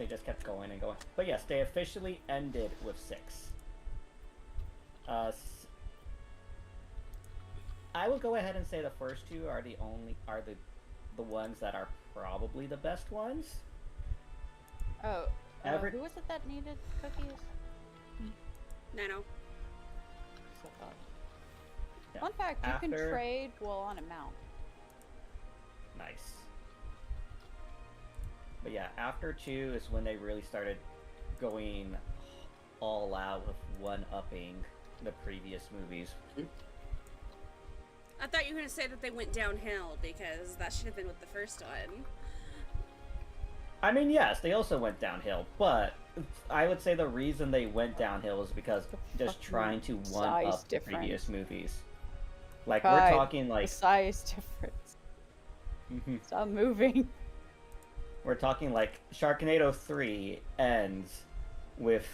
they just kept going and going. But yes, they officially ended with 6. I will go ahead and say the first 2 are the ones that are probably the best ones. Oh, who was it that needed cookies? Nano. Yeah. Fun fact, you can trade while on a mount. Nice. But yeah, after 2 is when they really started going all out with one-upping the previous movies. I thought you were going to say that they went downhill, because that should have been with the first one. I mean, yes, they also went downhill, but I would say the reason they went downhill is because just trying to one-up the previous movies. Like, we're talking like... The size difference. Stop moving. We're talking like Sharknado 3 ends with...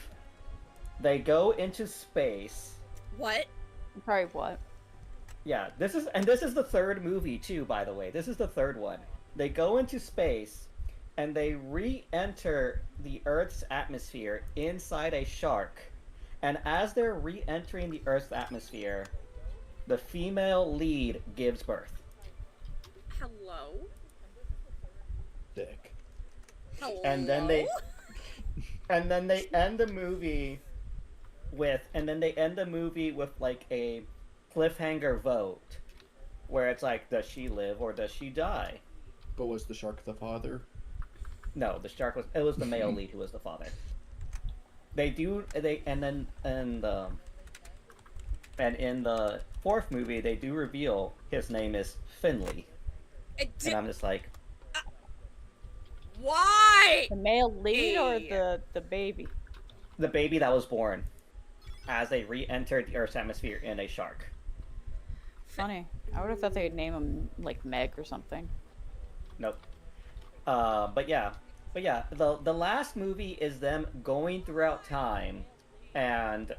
They go into space. What? Probably what? Yeah, this is the 3rd movie too, by the way. This is the 3rd one. They go into space, and they re-enter the Earth's atmosphere inside a shark. And as they're re-entering the Earth's atmosphere, the female lead gives birth. Hello? Sick. Hello? And then they end the movie with like a cliffhanger vote where it's like, does she live or does she die? But was the shark the father? No, the shark was the male lead who was the father. And in the 4th movie they do reveal his name is Finley. And I'm just like, why? The male lead or the baby? The baby that was born as they re-entered the Earth's atmosphere in a shark. Funny. I would have thought they'd name him like Meg or something. Nope. But yeah, the last movie is them going throughout time and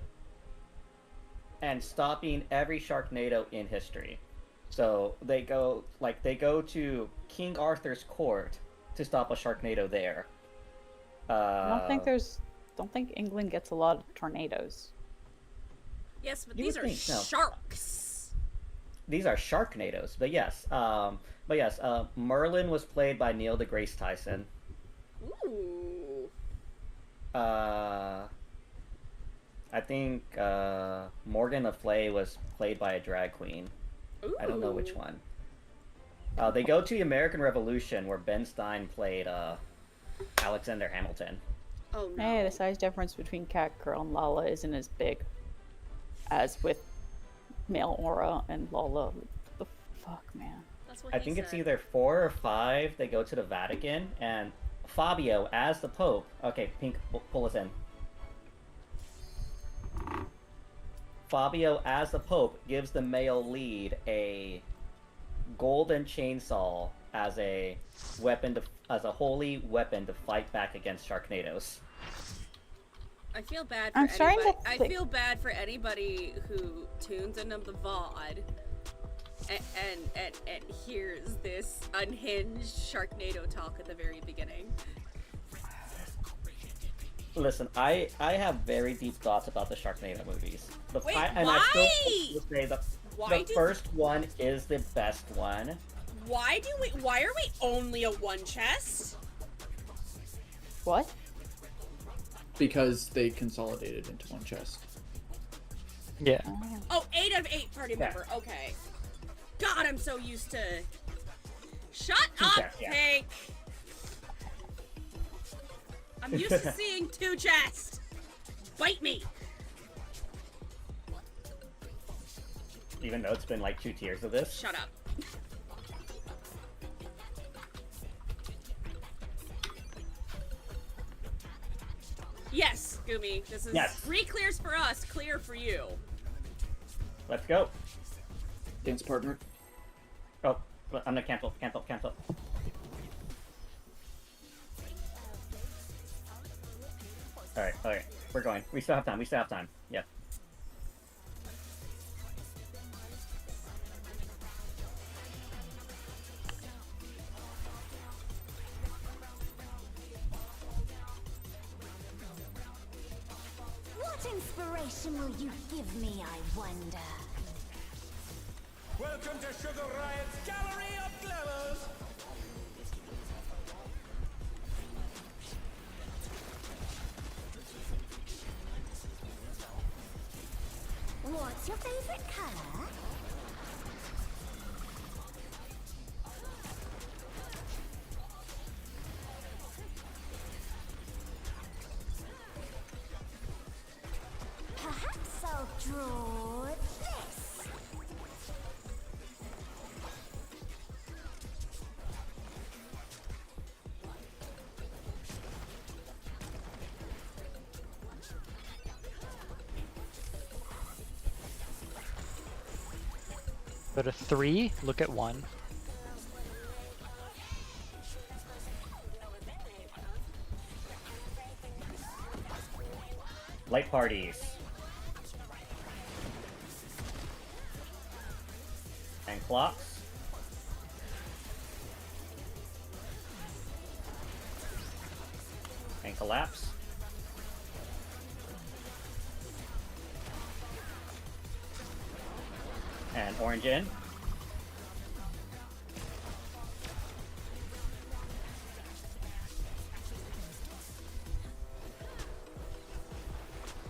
stopping every Sharknado in history. So they go to King Arthur's court to stop a Sharknado there. I don't think England gets a lot of tornadoes. Yes, but these are sharks. These are Sharknadoes, but yes. Merlin was played by Neil deGrasse Tyson. Ooh. I think Morgan Le Fay was played by a drag queen. Ooh. I don't know which one. They go to the American Revolution, where Ben Stein played Alexander Hamilton. Oh no. Hey, the size difference between Catgirl and Lala isn't as big as with male Aura and Lala. The fuck, man. That's what I think it's either 4 or 5. They go to the Vatican, and Fabio as the Pope. Okay, Pink, pull us in. Fabio as the Pope gives the male lead a golden chainsaw as a weapon as a holy weapon to fight back against Sharknadoes. I feel bad for anybody. I feel bad for anybody who tunes into the VOD and hears this unhinged Sharknado talk at the very beginning. Listen, I have very deep thoughts about the Sharknado movies. Wait, and why? I still say the first one is the best one. Why are we only a one chest? What? Because they consolidated into one chest. Yeah. Oh, 8 out of 8 party member. Okay. God, I'm so used to. Shut up, Pink. I'm used to seeing 2 chests. Bite me. Even though it's been like 2 tiers of this. Shut up. Yes, Gumi. This is Reclears for us, clear for you. Let's go. Dance partner. Oh, I'm gonna cancel. Alright. We're going. We still have time. Yeah. inspiration will you give me, I wonder? Welcome to Sugar Riot's Gallery of Glamours! What's your favorite color? Perhaps I'll draw this. Go to 3, look at 1. Light parties. And clocks. And collapse. And orange in.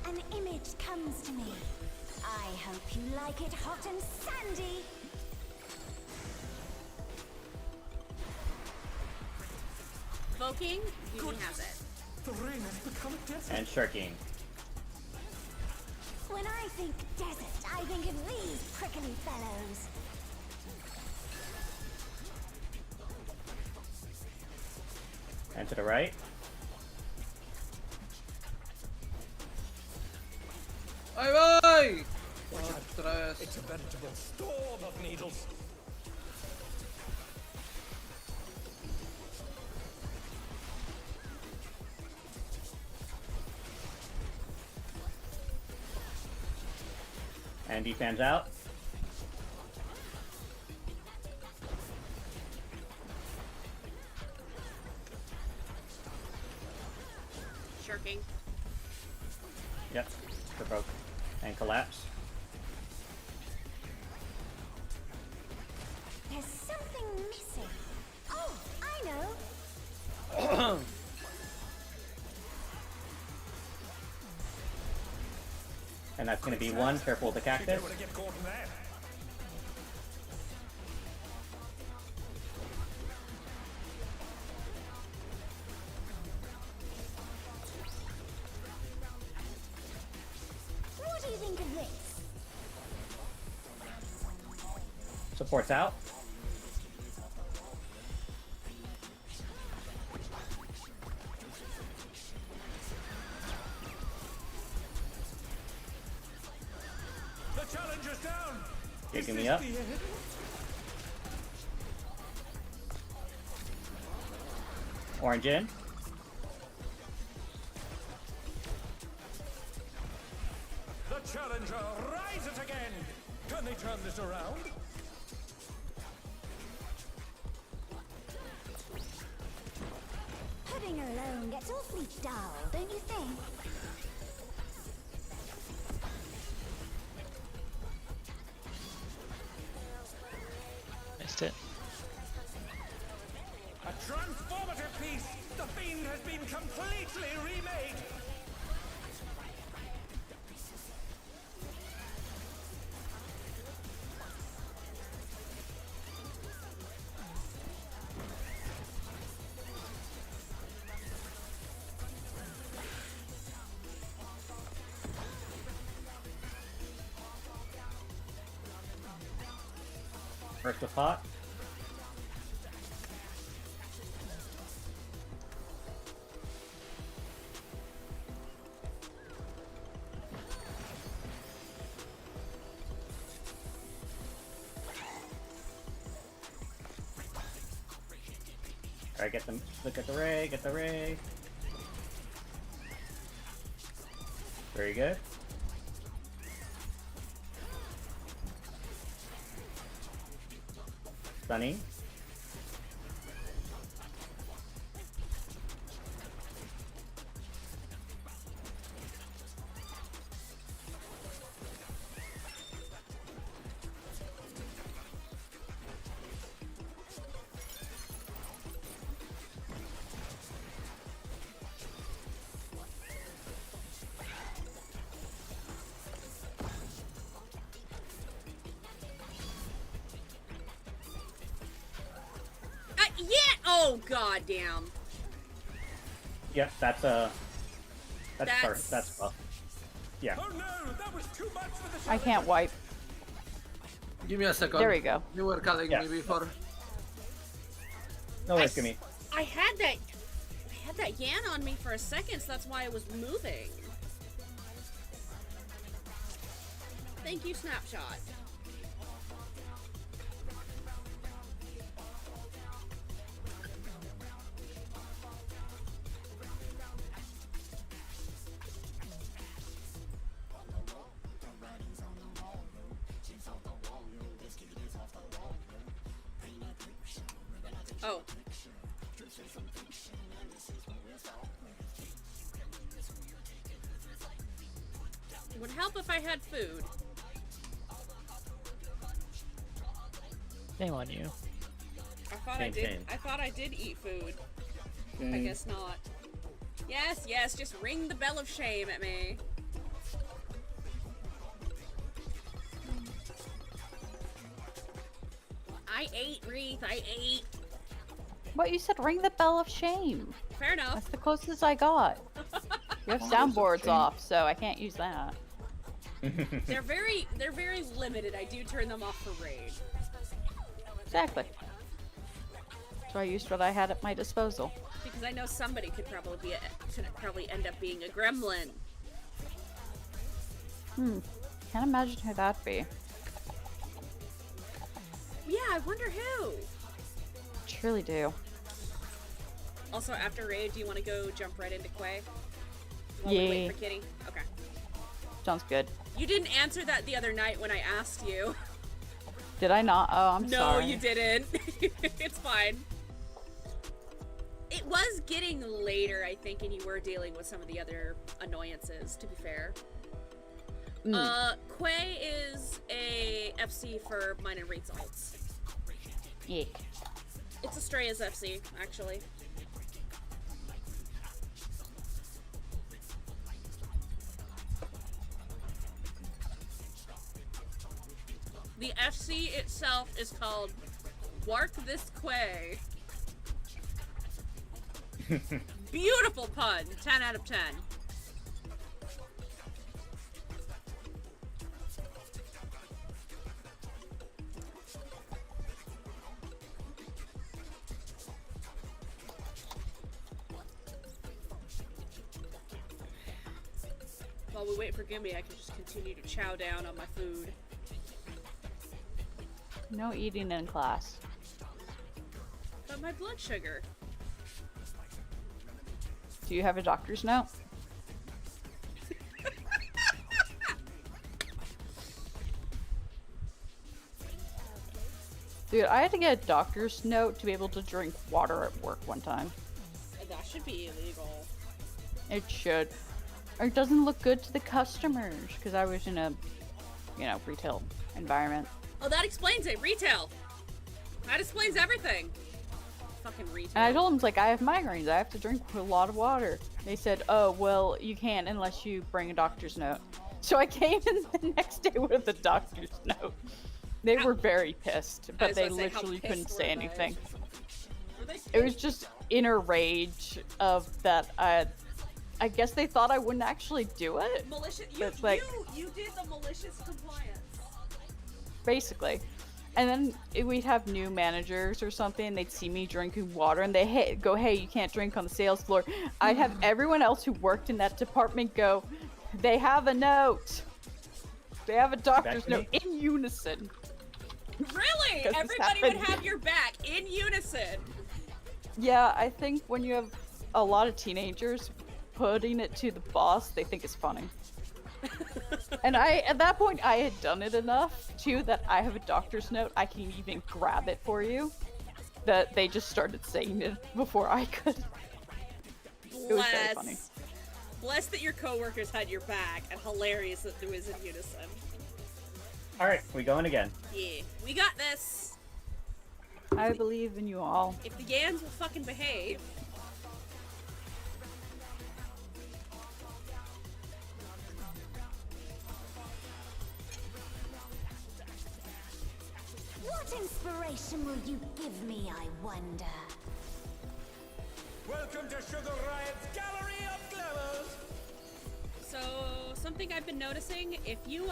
An image comes to me. I hope you like it hot and sandy. Voking, Yumi has it. The rain has become a desert. And shirking. When I think desert, I think of these prickly fellows. And to the right. ¡Ahí voy! Ostras. It's a veritable storm of needles. And he fans out. Shirking. Yep. Provoke. And collapse. There's something missing. Oh, I know. And that's going to be 1. Careful with the You cactus. don't want to get caught in that. What do you think of this? Supports out. The challenger's down. Kicking Is me this up. the end? Orange in. The challenger rises again. Can they turn this around? Pudding alone gets awfully dull, don't you think? Missed it. A transformative piece. The fiend has been completely remade. First with hot. Alright, get them. Look at the ray, get the ray. Very good. Stunning. Oh, goddamn. Yep, that's That's- that's rough. Yeah. Oh no, that was too much for the I can't wipe. Give me a second. There we go. You were calling Yeah. me before. No worries, Gimme. I had that Yan on me for a second, so that's why I was moving. Thank you, Snapshot. Oh. It would help if I had food. Shame on you. I thought I did. Shame. I thought I did eat food. I Okay. guess not. Yes, yes, just ring the bell of shame at me. I ate, Wreath, I ate. What, you said ring the bell of shame. Fair enough. That's the closest I got. You have soundboards off, so I can't use that. They're very limited. I do turn them off for raid. Exactly. So I used what I had at my disposal. Because I know somebody could probably end up being a gremlin. Can't imagine who that'd be. Yeah, I wonder who. Truly do. Also, after raid, do you want to go jump right into Quay? While we wait Yeah. for Kitty? Okay. Sounds good. You didn't answer that the other night when I asked you. Did I not? Oh, I'm No, sorry. you didn't. It's fine. It was getting later, I think, and you were dealing with some of the other annoyances, to be fair. Quay is a FC for mine and Wreath's alts. Yeah. It's a Streya's FC, actually. The FC itself is called Wark This Quay. Beautiful pun. 10 out of 10. While we wait for Gimme, I can just continue to chow down on my food. No eating in class. But my blood sugar. Do you have a doctor's note? Dude, I had to get a doctor's note to be able to drink water at work one time. That should be illegal. It should. Or it doesn't look good to the customers, because I was in a, retail environment. Oh, that explains it. Retail. That explains everything. Fucking retail. And I told them, I have migraines. I have to drink a lot of water. They said, oh, well, you can't unless you bring a doctor's note. So I came in the next day with a doctor's note. They were very pissed, but they literally couldn't say anything. It was just inner rage of that. I guess they thought I wouldn't actually do it. Malicious. You did the malicious compliance. Basically. And then we'd have new managers or something, they'd see me drinking water, and they go, hey, you can't drink on the sales floor. I'd have everyone else who worked in that department go, they have a note. They have a doctor's note in unison. Really? 'Cause this Everybody would happened. have your back in unison. Yeah, I think when you have a lot of teenagers putting it to the boss, they think it's funny. And at that point, I had done it enough, too, that I have a doctor's note. I can even grab it for you. That they just started saying it before I could. It was very funny. Bless that your coworkers had your back, and hilarious that there was in unison. Alright, we going again. Yeah, we got this. I believe in you all. If the Yans will fucking behave. What inspiration will you give me, I wonder? Welcome to Sugar Riot's Gallery of Glamours! So, something I've been noticing, if you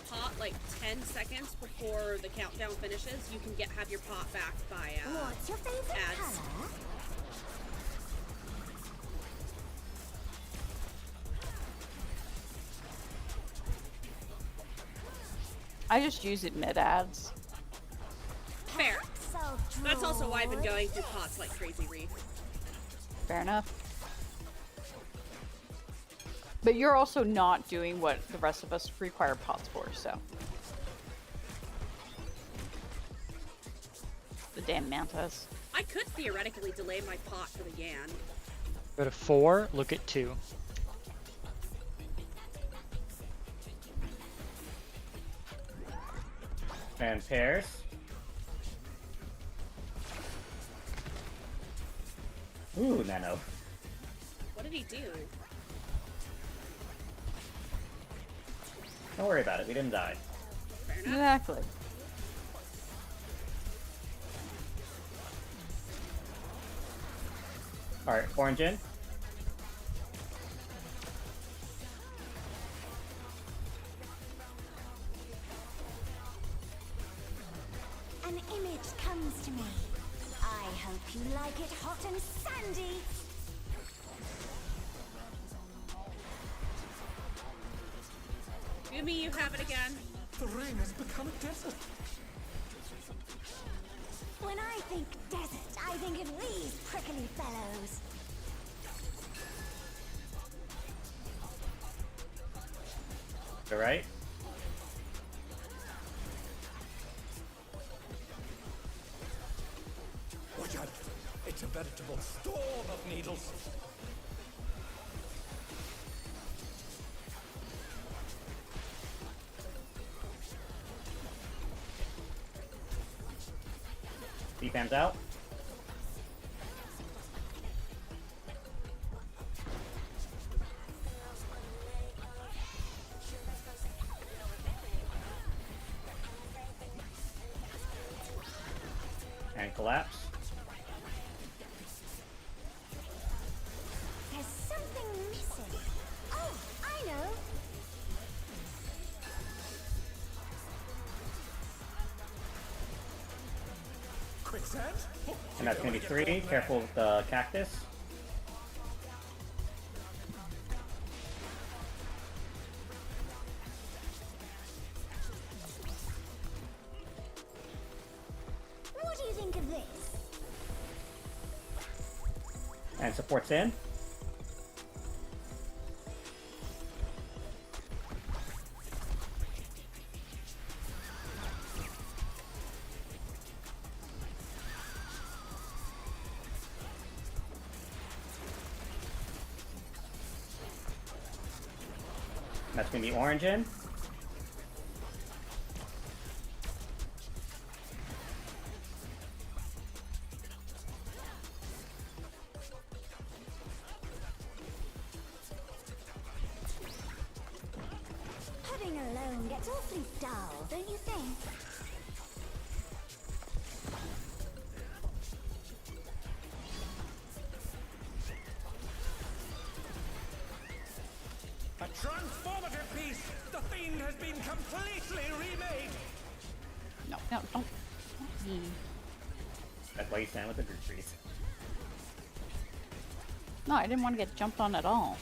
pot like 10 seconds before the countdown finishes, you can have your pot back by What's your favorite ads. color? I just use it mid ads. Fair. That's also why I've been going through pots like Crazy Reef. Fair enough. But you're also not doing what the rest of us require pots for, so. The damn mantas. I could theoretically delay my pot for the Yan. Go to 4, look at 2. And pairs. Ooh, Nano. What did he do? Don't worry about it, we didn't die. Fair enough. Exactly. Alright, orange in. An image comes to me. I hope you like it hot and sandy. Yumi, you have it again. The rain has become a desert. When I think desert, I think of these prickly fellows. Alright. Watch out! It's a veritable storm of needles. Defense out. And collapse. There's something missing. Oh, I know. Quicksand? Oh, And that's gonna be 3. Careful with the cactus. What do you think of this? And supports in. That's gonna be orange in. Pudding alone gets awfully dull, don't you think? A transformative piece! The Fiend has been completely remade! No, no, don't. That's why you stand with the group trees. No, I didn't want to get jumped on at all.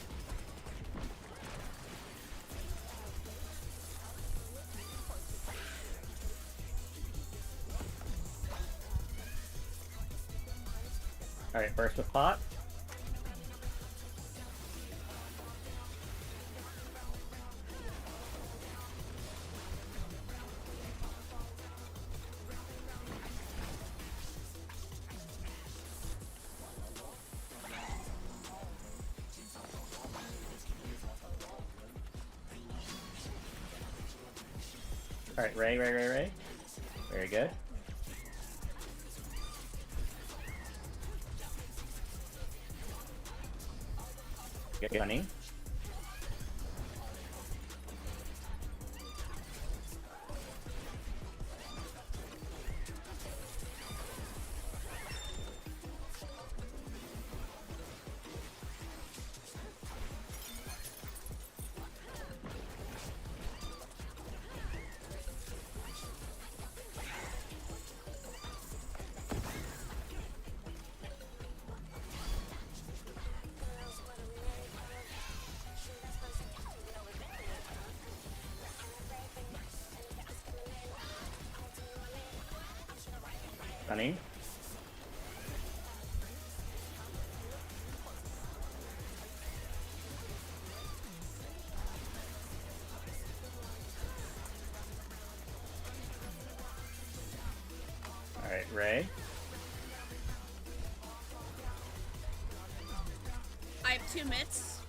Alright, burst with pot. Alright, Ray. Very good. Get Gunny. Honey. Alright, Ray. I have 2 mitts.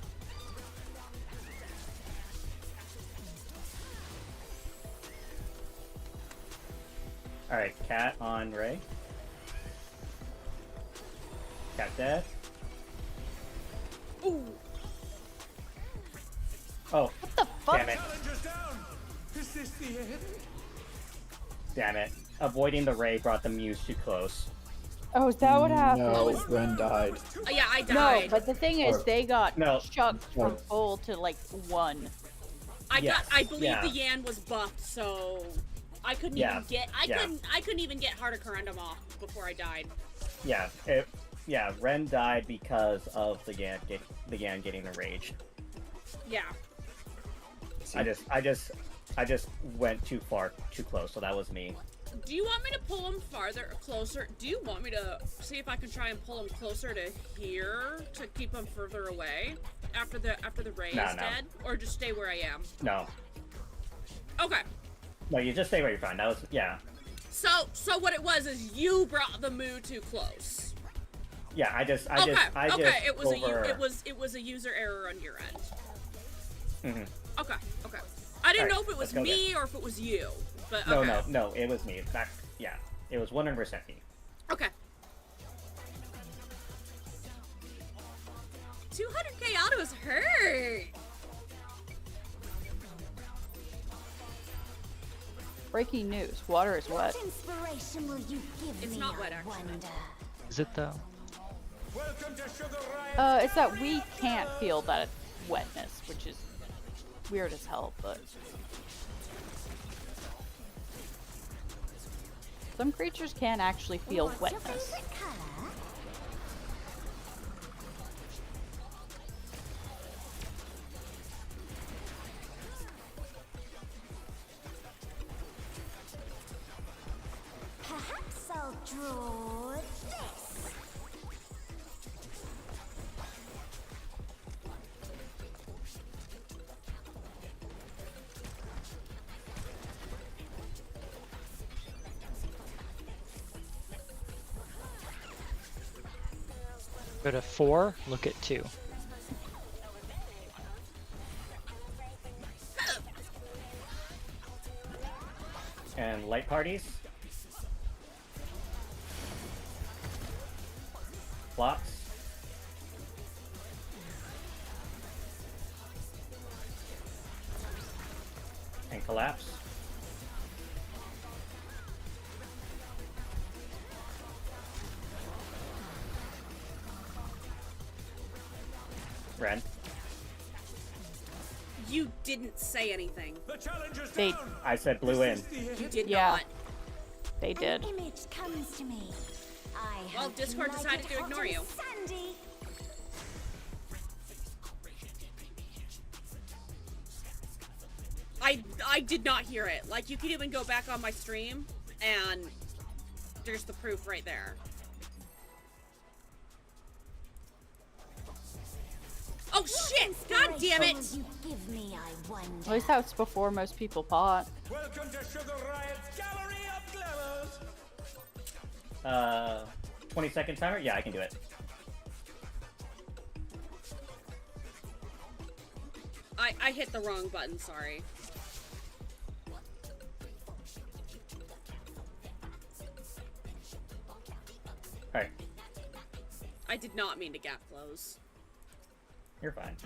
Alright, Cat on Ray. Cat dead. Ooh. Oh, What the fuck? damn it. Challenger's down. Is this the end? Damn it. Avoiding the Ray brought the Muse too close. Oh, is that what happened? No, Ren died. Yeah, I No, died. but the thing is, Or- they got No. chucked from full to like 1. I believe yeah. the Yan was buffed, so I couldn't Yeah, even get yeah. I couldn't even get Heart of Corundum off before I died. Yeah, Ren died because of the Gan getting the rage. Yeah. I just went too close, so that was me. Do you want me to pull him closer? Do you want me to see if I can try and pull him closer to here to keep him further away after the Ray No, is no. dead, or just stay where I am? No. Okay. No, you just stay where you're fine. That was, yeah. So what it was is you brought the Moo too close. Yeah, I just Okay. It was over... it was a user error on your end. Mhm. Okay. I didn't Alright, know if it was let's go me or if it was you. But No, okay. no, it was me. In fact, yeah, it was 100% me. Okay. 200k autos hurt. Breaking news: water is wet. What inspiration will you give It's me, not wet, I actually. wonder? Is it though? Welcome to Sugar Riot. It's that we can't feel that wetness, which is weird as hell, but some creatures can actually feel What's your wetness. favorite color? Perhaps I'll draw this. Go to 4, look at 2. And light parties. Flops. And collapse. Ren. You didn't say anything. The challenger's They- down. I said blue in. Is this the You end? did Yeah. not. They did. An image comes to me. I Well, hope you Discord like decided it to hot ignore and you. Sandy. I did not hear it. Like, you can even go back on my stream, and there's the proof right there. Oh shit! God damn Inspiration it! will you give me, I wonder? At least that's before most people pot. Welcome to Sugar Riot's Gallery of Glamours. 20-second timer? Yeah, I can do it. I hit the wrong button, sorry. Alright, I did not mean to gap close. you're fine.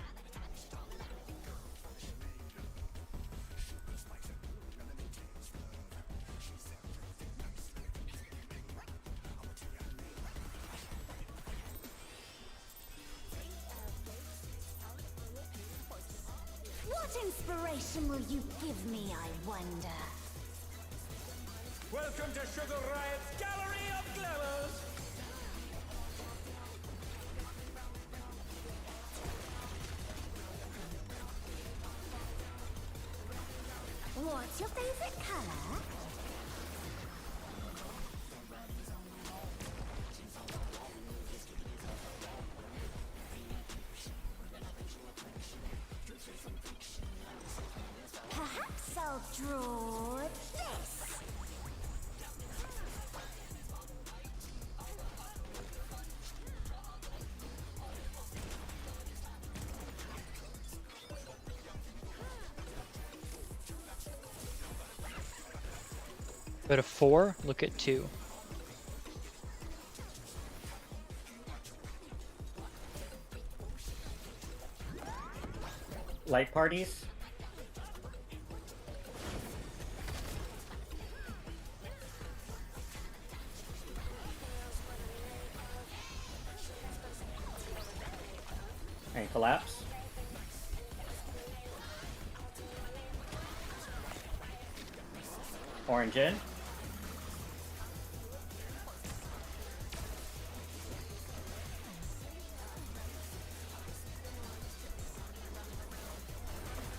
What inspiration will you give me, I wonder? Welcome to Sugar Riot's Gallery of Glamours. What's your favorite color? Draw this. Go to 4, look at 2. Light parties. And collapse. Orange in.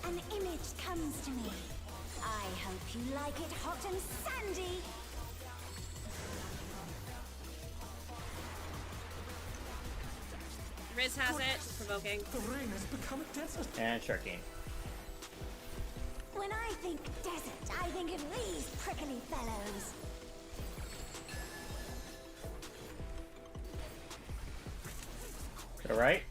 An image comes to me. I hope you like it hot and sandy. Riz has it. Provoking. The rain has become a desert. And Sharking. When I think desert, I think of these prickly fellows. To the right.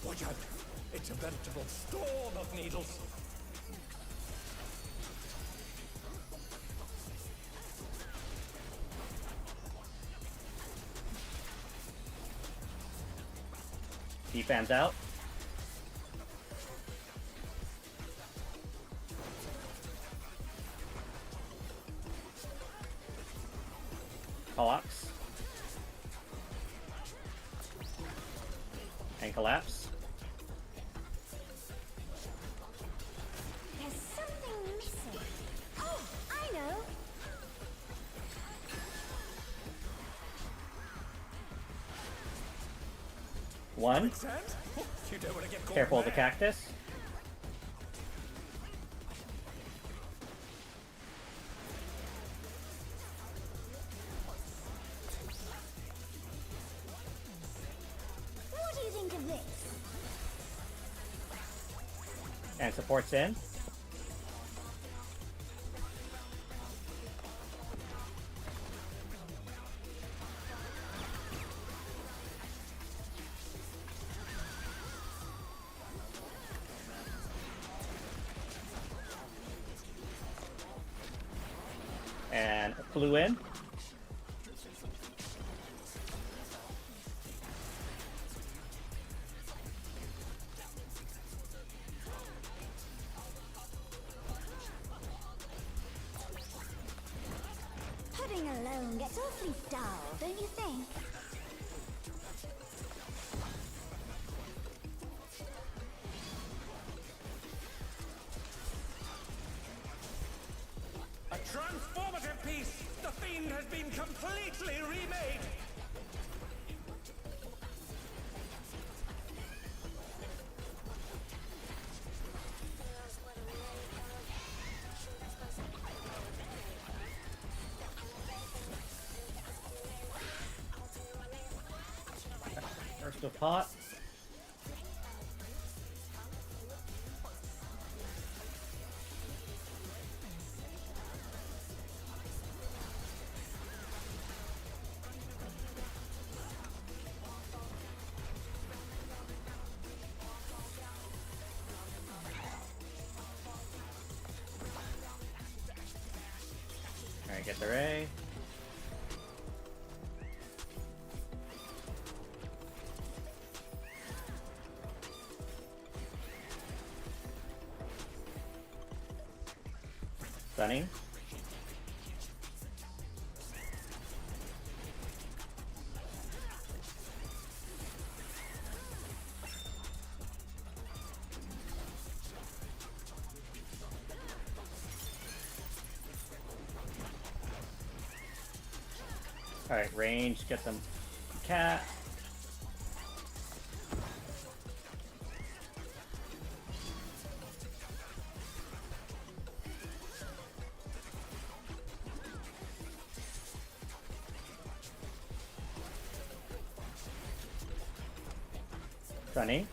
Watch out. It's a veritable storm of needles. Defense out. Collapse. And collapse. There's something missing. Oh, I know. One. Quicksand? Oh, you don't want to get caught Careful of the there. cactus. What do you think of this? And supports in. And flew in. Pudding alone gets awfully dull, don't you think? A transformative piece! The Fiend has been completely remade! First with pot. Alright, get the ray. Stunning. Alright, range, get them cat. Sunny.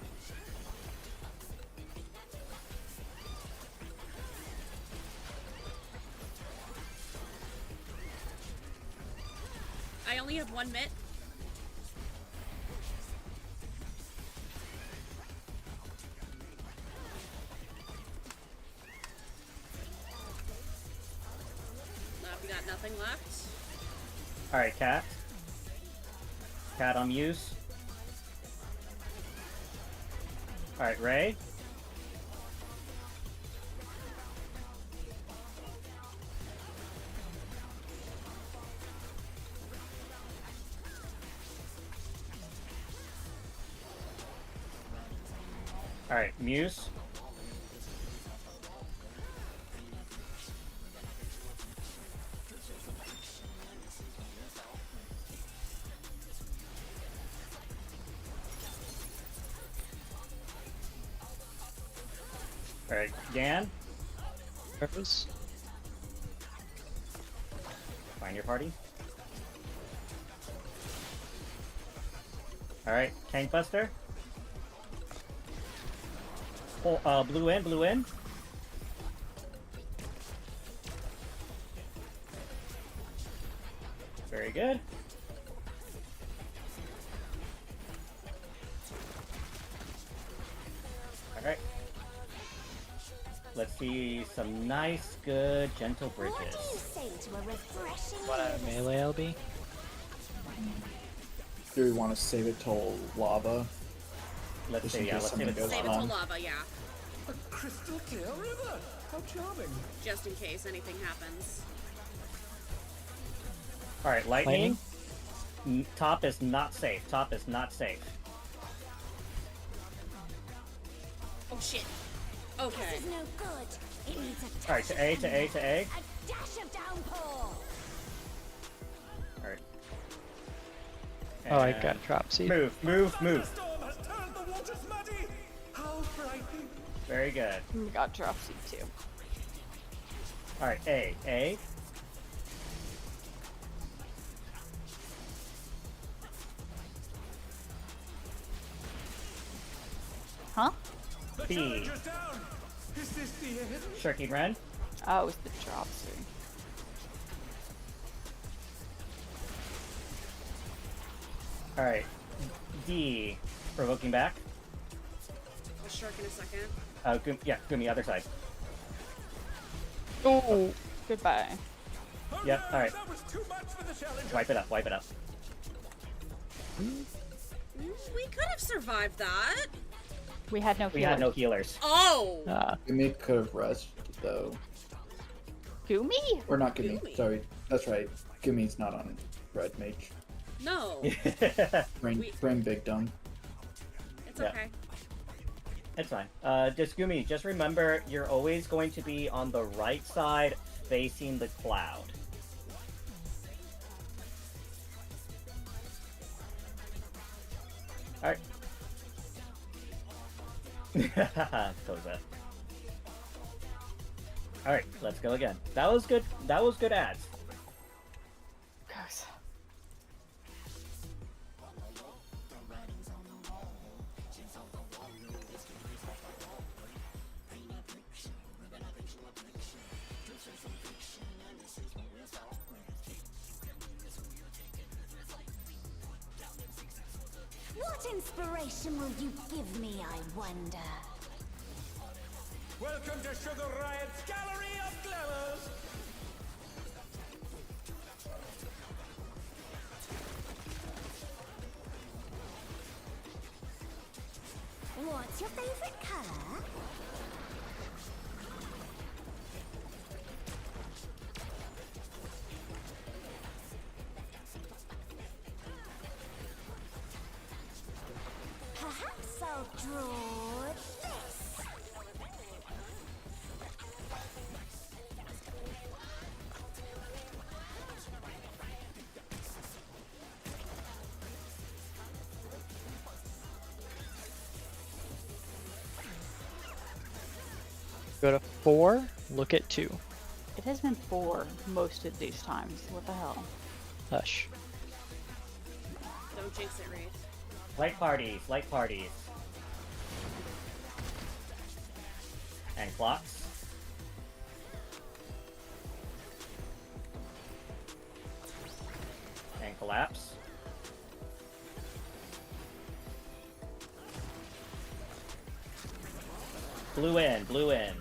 I only have 1 mitt. We got nothing left. Alright, Cat. Cat on Muse. Alright, Ray. Alright, Muse. Alright, Dan, Purpose. find your party. Alright, Tank Buster. Oh, blue in, blue in. Very good. Alright. Let's see some nice, good, gentle What do you bridges. say to a refreshing What a melee LB? Do we want to save it till lava? Let's Just see, in yeah, case let's see something what's goes Save it on. to on. lava, yeah. A crystal clear river. How charming. Just in case anything happens. Alright, lightning. Top is not safe. Top is not safe. Oh shit. Okay. This is no good. It needs a Alright, touch to A, of to A, to A. a dash of downpour. Alright. Oh, I got drop seed. Move, move, move. Storm has turned the waters muddy. How frightening. Very good. We got drop seed too. Alright, A. A. Huh? The B. challenger's down. Is this the end? Shirking Ren. Oh, it was the drop seed. Alright. D. Provoking back. I'll shark in a second. Gumi, other side. Oh, goodbye. Oh Yep, no, alright. that was too much for the challenger. Wipe it up, wipe it up. We could have survived that. We had no We had no healers. healers. Oh! Gimme could have rested though. Gumi? Or not Gimme, Gumi. sorry. That's right. Gimme's not on Red Mage. No. Brain, We- brain big dumb. It's Yeah. okay. It's fine. Just Gumi, just remember you're always going to be on the right side facing the cloud. Alright. Koza. Alright, let's go again. That was good. That was good ads. Goes. What inspiration will you give me, I wonder? Welcome to Sugar Riot's Gallery of Glamours. What's your favorite color? Perhaps I'll draw this. Go to 4, look at 2. It has been 4 most of these times. What the hell? Hush. Don't jinx it, Wraith. Light parties, light parties. And clocks. And collapse. Blue in, blue in.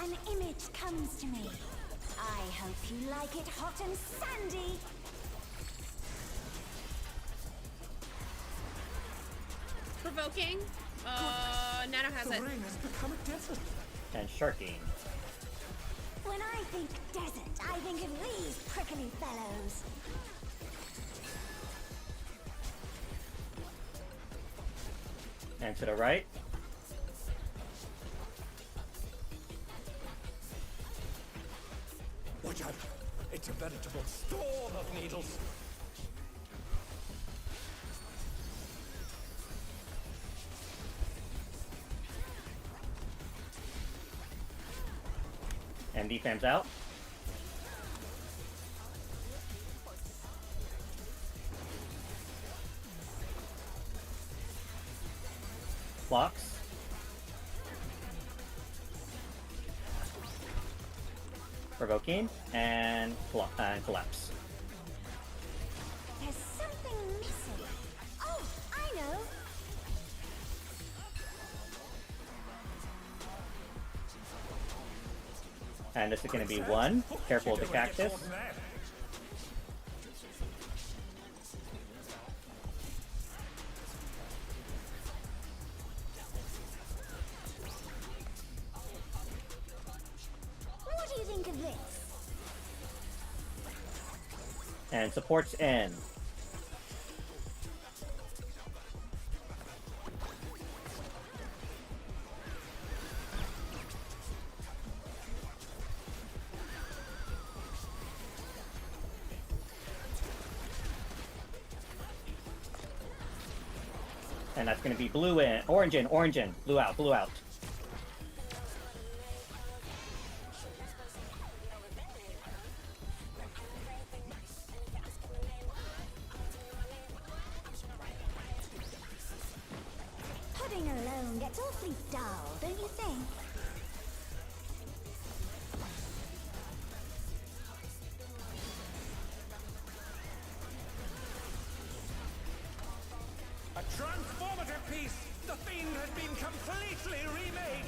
An image comes to me. I hope you like it hot and sandy. Provoking. Nano has The it. ring has become a desert. And sharking. When I think desert, I think of these prickly fellows. And to the right. Watch out. It's a veritable storm of needles. And defense out. Blocks. Provoking and collapse. There's something missing. Oh, I know. And this is going to be one. Careful with the cactus. What do you think of this? And supports in. And that's going to be blue in, orange in, blue out, blue out. Pudding alone gets awfully dull, don't you think? A transformative piece! The Fiend has been completely remade!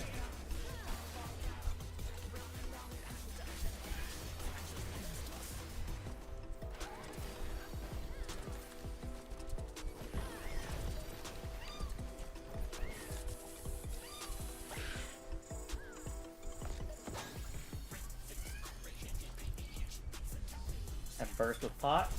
And burst with pot.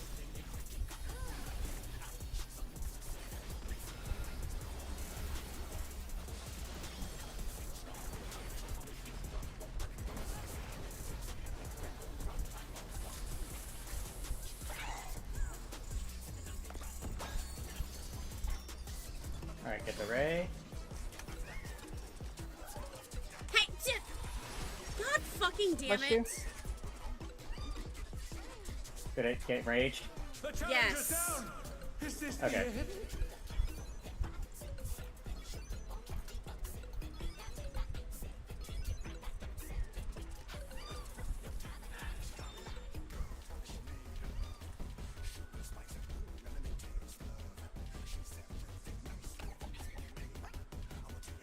Alright, get the ray. Hey, God fucking damn Bless you. it. Good at get enraged. The challenger's Yes. down! Is this Okay. the end?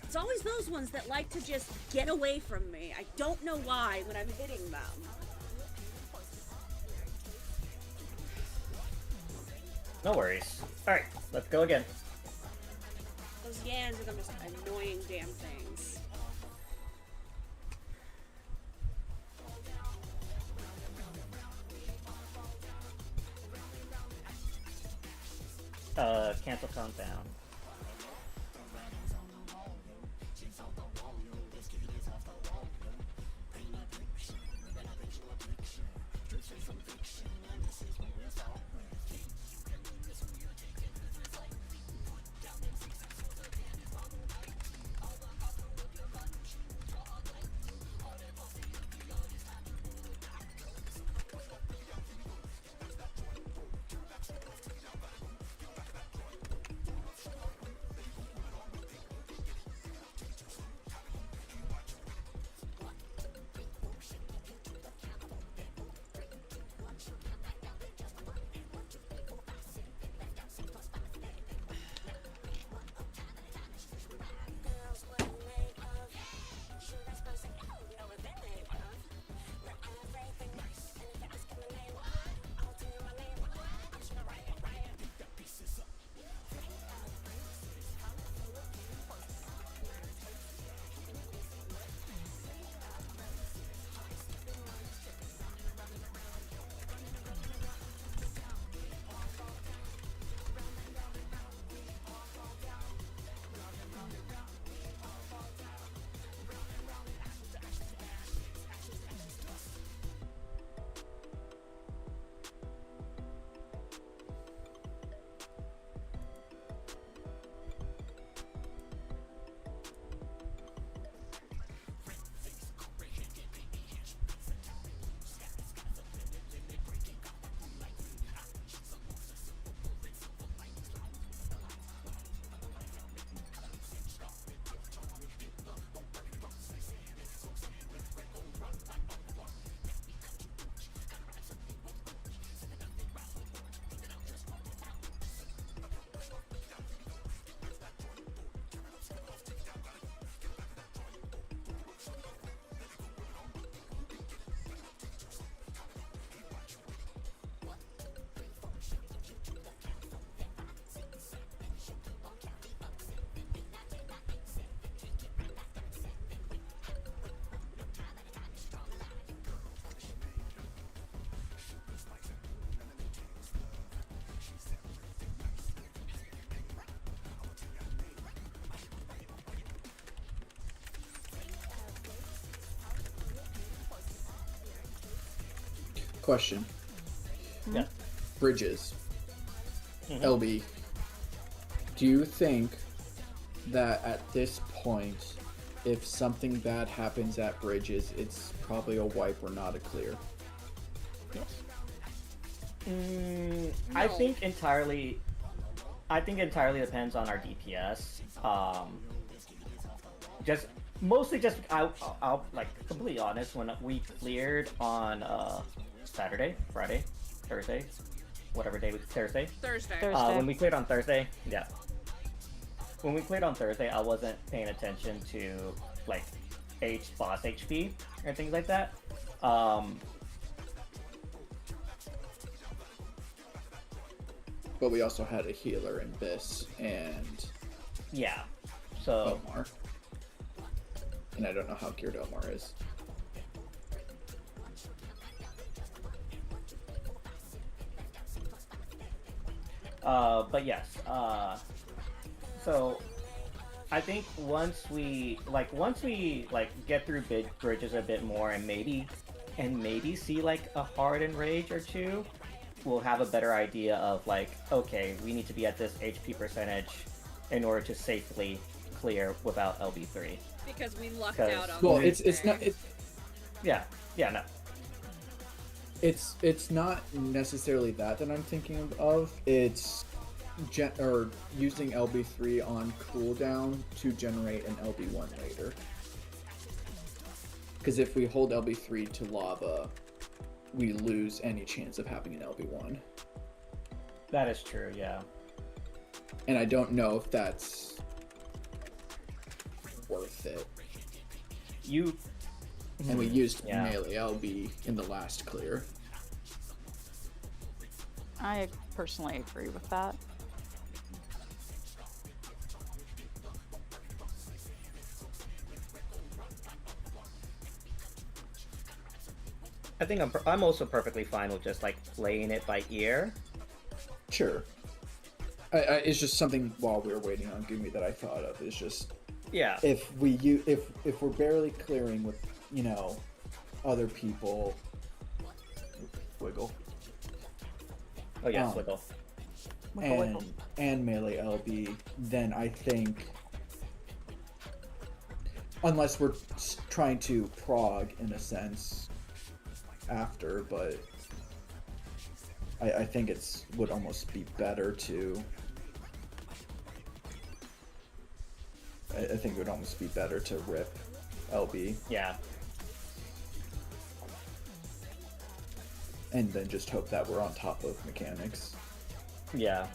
It's always those ones that like to just get away from me. I don't know why when I'm hitting them. No worries. Alright, let's go again. Those Yans are the most annoying damn things. Cancel countdown. Question. Yeah. Bridges. Mhm. LB. Do you think that at this point, if something bad happens at Bridges, it's probably a wipe or not a clear? I think entirely depends on our DPS. I'll like completely honest. When we cleared on Saturday, Friday, Thursday, whatever day we Thursday. when we cleared on Thursday, yeah. When we cleared on Thursday, I wasn't paying attention to like boss HP or things like that. But we also had a healer in Biss and Yeah. So Omar. And I don't know how geared Omar is. but yes. So I think once we get through bridges a bit more and maybe see like a hard enrage or two, we'll have a better idea of like, okay, we need to be at this HP percentage in order to safely clear without LB3. Because we lucked out on. Well, the it's not. Yeah, no. It's not necessarily that I'm thinking of. It's using LB3 on cooldown to generate an LB1 later. Because if we hold LB3 to lava, we lose any chance of having an LB1. That is true, yeah. And I don't know if that's worth it. And we used melee LB in the last clear. I personally agree with that. I think I'm also perfectly fine with just like playing it by ear. Sure. It's just something while we were waiting on Gumi that I thought of. It's just Yeah. if we're barely clearing with other people. Wiggle. Oh yes, wiggle. And melee LB, then I think unless we're trying to prog in a sense after, but I think would almost be better to. I think it would almost be better to rip LB. Yeah. And then just hope that we're on top of mechanics. Yeah.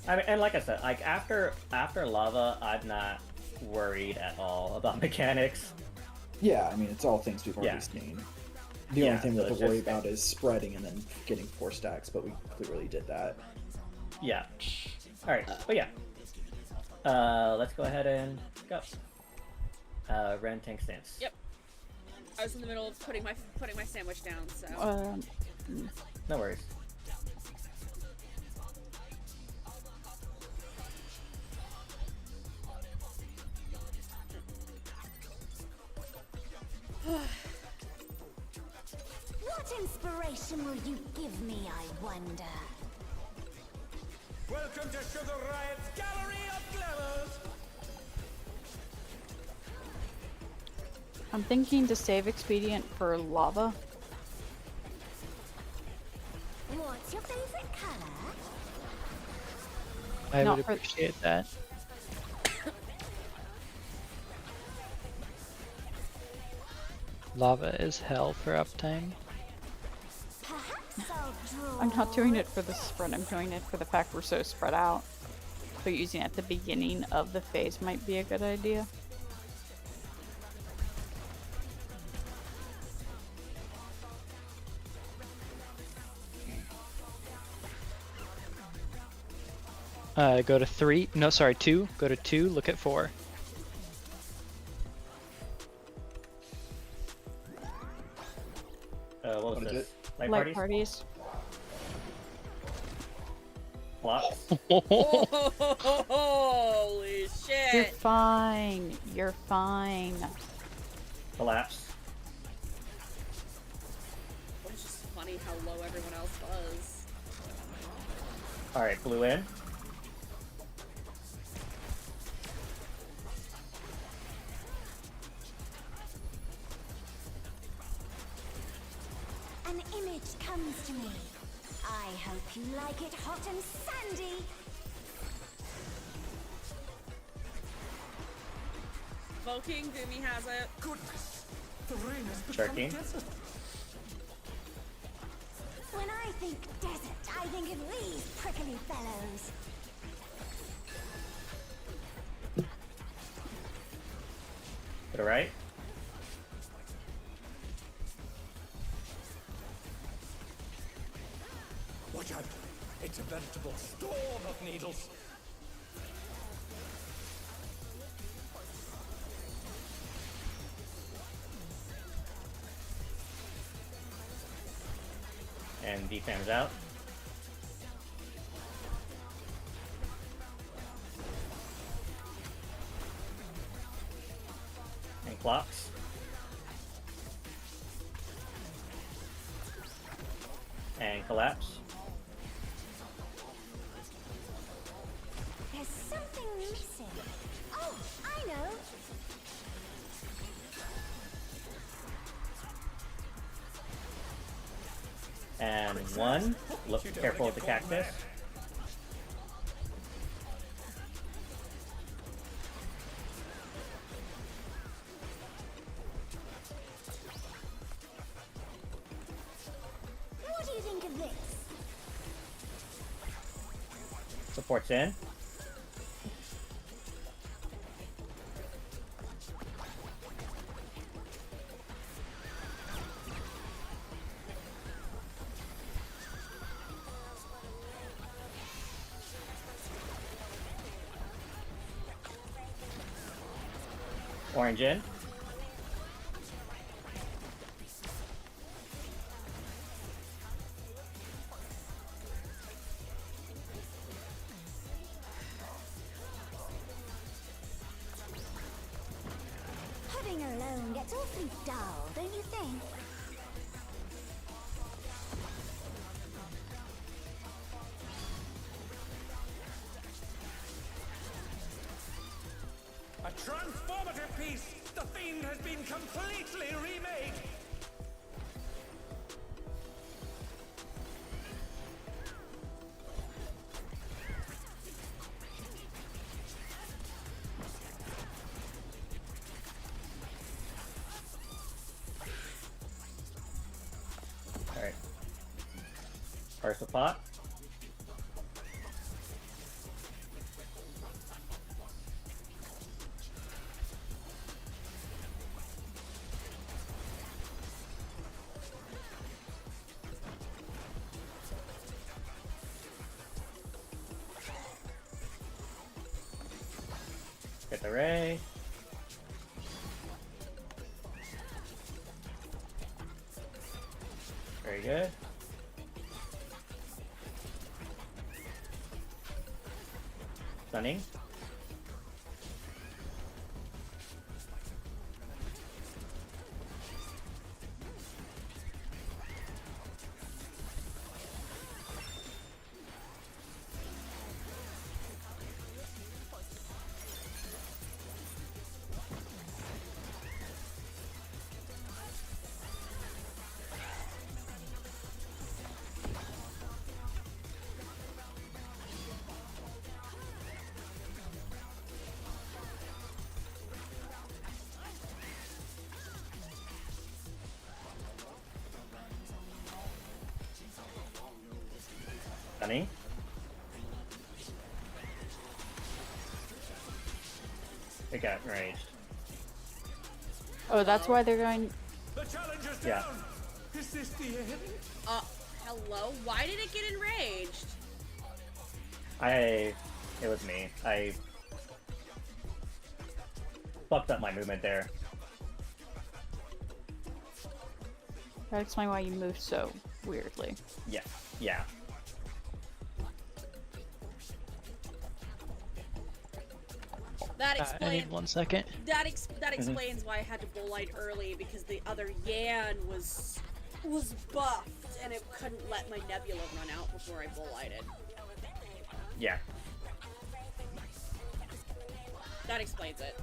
I mean, and like I said, like after lava, I'm not worried at all about mechanics. Yeah, I mean it's all things we've already seen. The only thing we have to worry about is spreading and then getting 4 stacks, but we clearly did that. Yeah. All right, but yeah. Let's go ahead and go. Ren tank stance. Yep. I was in the middle of putting my sandwich down, so. No worries. What inspiration will you give me, I wonder? Welcome to Sugar Riot's Gallery of Glamours! I'm thinking to save expedient for lava. What's your favorite color? I Not would for- appreciate that. Lava is hell for uptime. Perhaps I'll draw. I'm not doing it for the spread, I'm doing it for the fact we're so spread out. So using it at the beginning of the phase might be a good idea. Go to 3. No, sorry, 2. Go to 2. Look at 4. What was What is this? it? Light parties. Blocks? Holy You're shit! fine. You're fine. Collapse? It's just fun funny how low everyone else was. Alright, blue in. An image comes to me. I hope you like it hot and sandy. Voking, Goomy has it. Goodness! The rain has become Checking. desert. When I think desert, I think of these prickly fellows. To the right. Watch out! It's a veritable storm of needles. And defam's out. And clocks. And collapse. There's something missing. Oh, I know. And one. Look careful with the cactus. What do you think of this? Supports in. Orange in. Pudding alone gets awfully dull, don't you think? A transformative piece! The Fiend has been completely remade! Alright. First the pot. Get the ray. Very good. Stunning. Stunning. It got enraged. Oh, that's why they're going. The challenger's Yeah. down! Is this the end? Hello? Why did it get enraged? It was me. I fucked up my movement there. That explain why you moved so weirdly. Yeah. Yeah. That I explains. need 1 second. That explains why I had to bull light early, because the other Yan was was buffed and it couldn't let my nebula run out before I bull-lighted. Yeah. That explains it.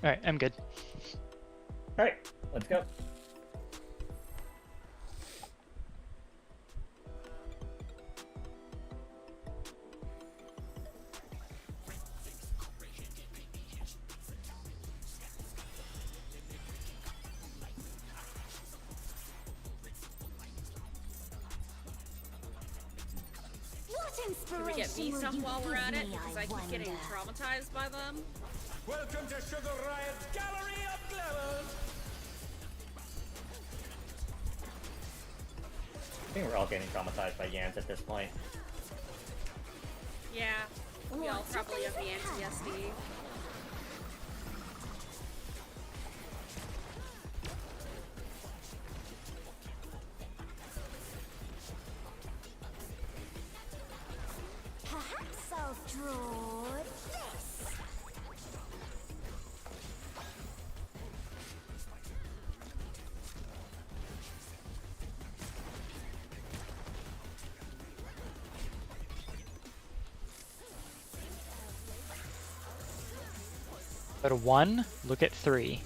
Alright, I'm good. Alright, let's go. Can we get me some while we're at it? Because I keep getting traumatized by them. Welcome to Sugar Riot's Gallery of Glamours! I think we're all getting traumatized by Yans at this point. Yeah, we all probably have the PTSD. Perhaps I'll draw this. Go to 1, look at 3.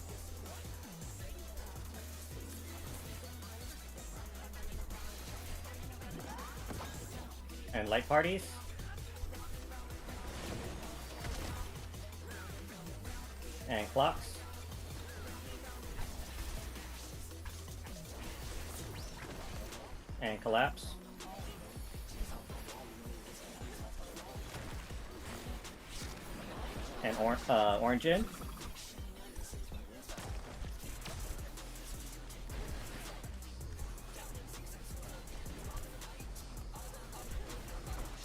And light parties. And clocks. And collapse. And orange in.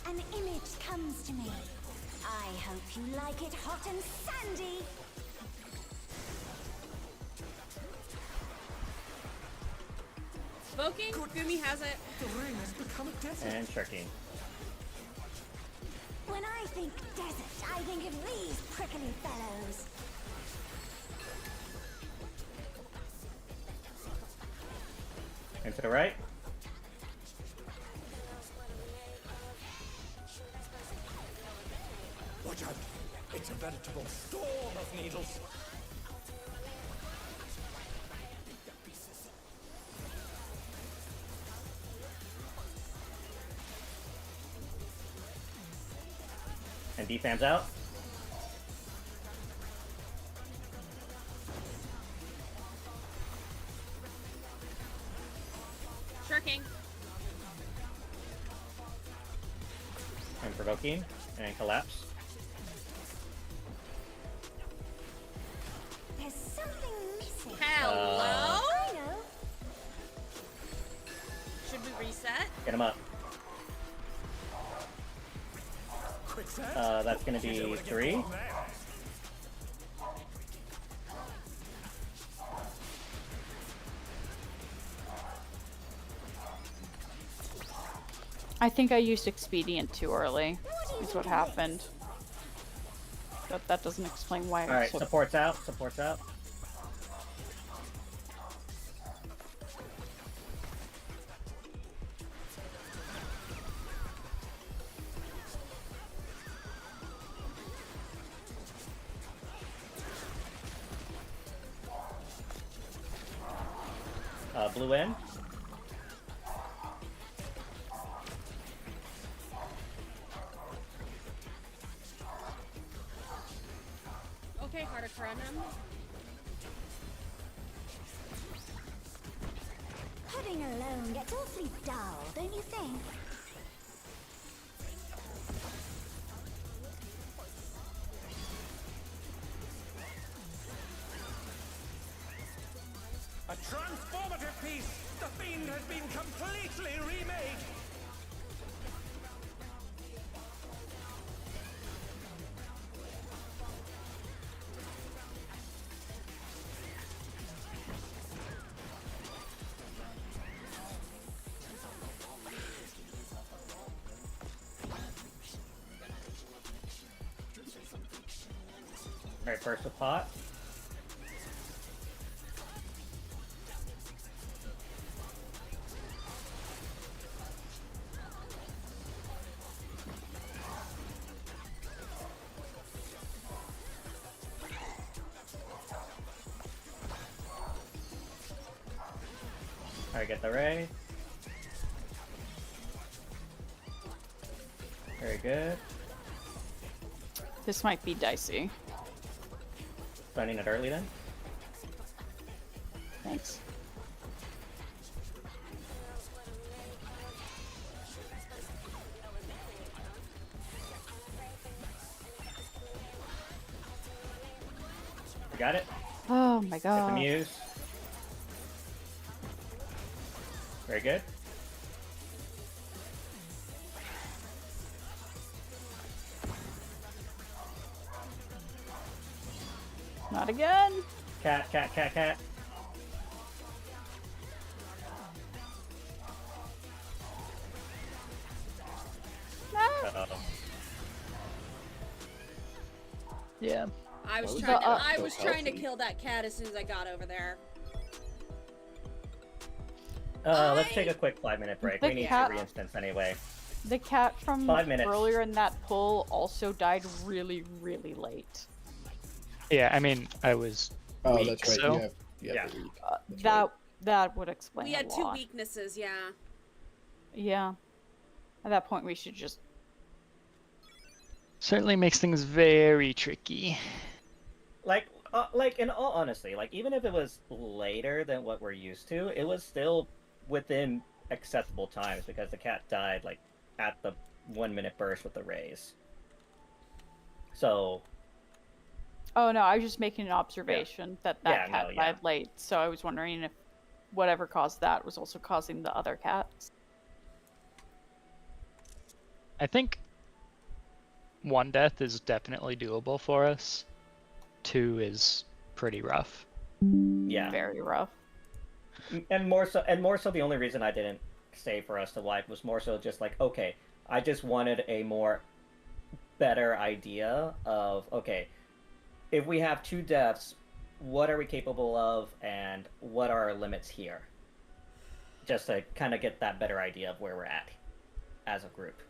An image comes to me. I hope you like it hot and sandy. Smoking? Gumi has it. The ring has become a desert. And sharking. When I think desert, I think of these prickly fellows. And to the right. Watch out! It's a veritable storm of needles. And D-fams out. Shirking. And provoking. And collapse. There's something missing. Hello? I know. Should we reset? Get him up. Quicksand? That's gonna You don't be wanna get 3. wrong there. I think I used expedient too early. Is what happened. But that doesn't explain why. Alright, supports out. Supports out. Blue in. Okay, harder to run them. Pudding alone gets awfully dull, don't you think? A transformative piece! The Fiend has been completely remade! Alright, first with pot. Alright, get the ray. Very good. This might be dicey. Running it early then. Thanks. We got it. Oh my Get the god. muse. Very good. Not again. Cat, cat, cat, cat. Ah. Uh-oh. Yeah. I was That was trying to, Uh, I so was trying to healthy. kill that cat as soon as I got over there. Let's take a quick 5-minute break. The We need cat- to re-instance anyway. The cat from 5 minutes. earlier in that pull also died really, really late. Yeah, I mean, I was Oh, weak, that's right. so You have Yeah. the weak. That's That right. that would explain We a had two lot. weaknesses, yeah. Yeah. At that point, we should just. certainly makes things very tricky. Like in all honesty, like even if it was later than what we're used to, it was still within acceptable times because the cat died like at the 1-minute burst with the rays. So Oh no, I was just making an observation that Yeah, cat no, yeah. died late, so I was wondering if whatever caused that was also causing the other cats. I think 1 death is definitely doable for us. 2 is pretty rough. yeah, Very rough. and more so the only reason I didn't stay for us to wipe was more so just like, okay, I just wanted a more better idea of, okay, if we have 2 deaths, what are we capable of and what are our limits here? Just to kind of get that better idea of where we're at as a group.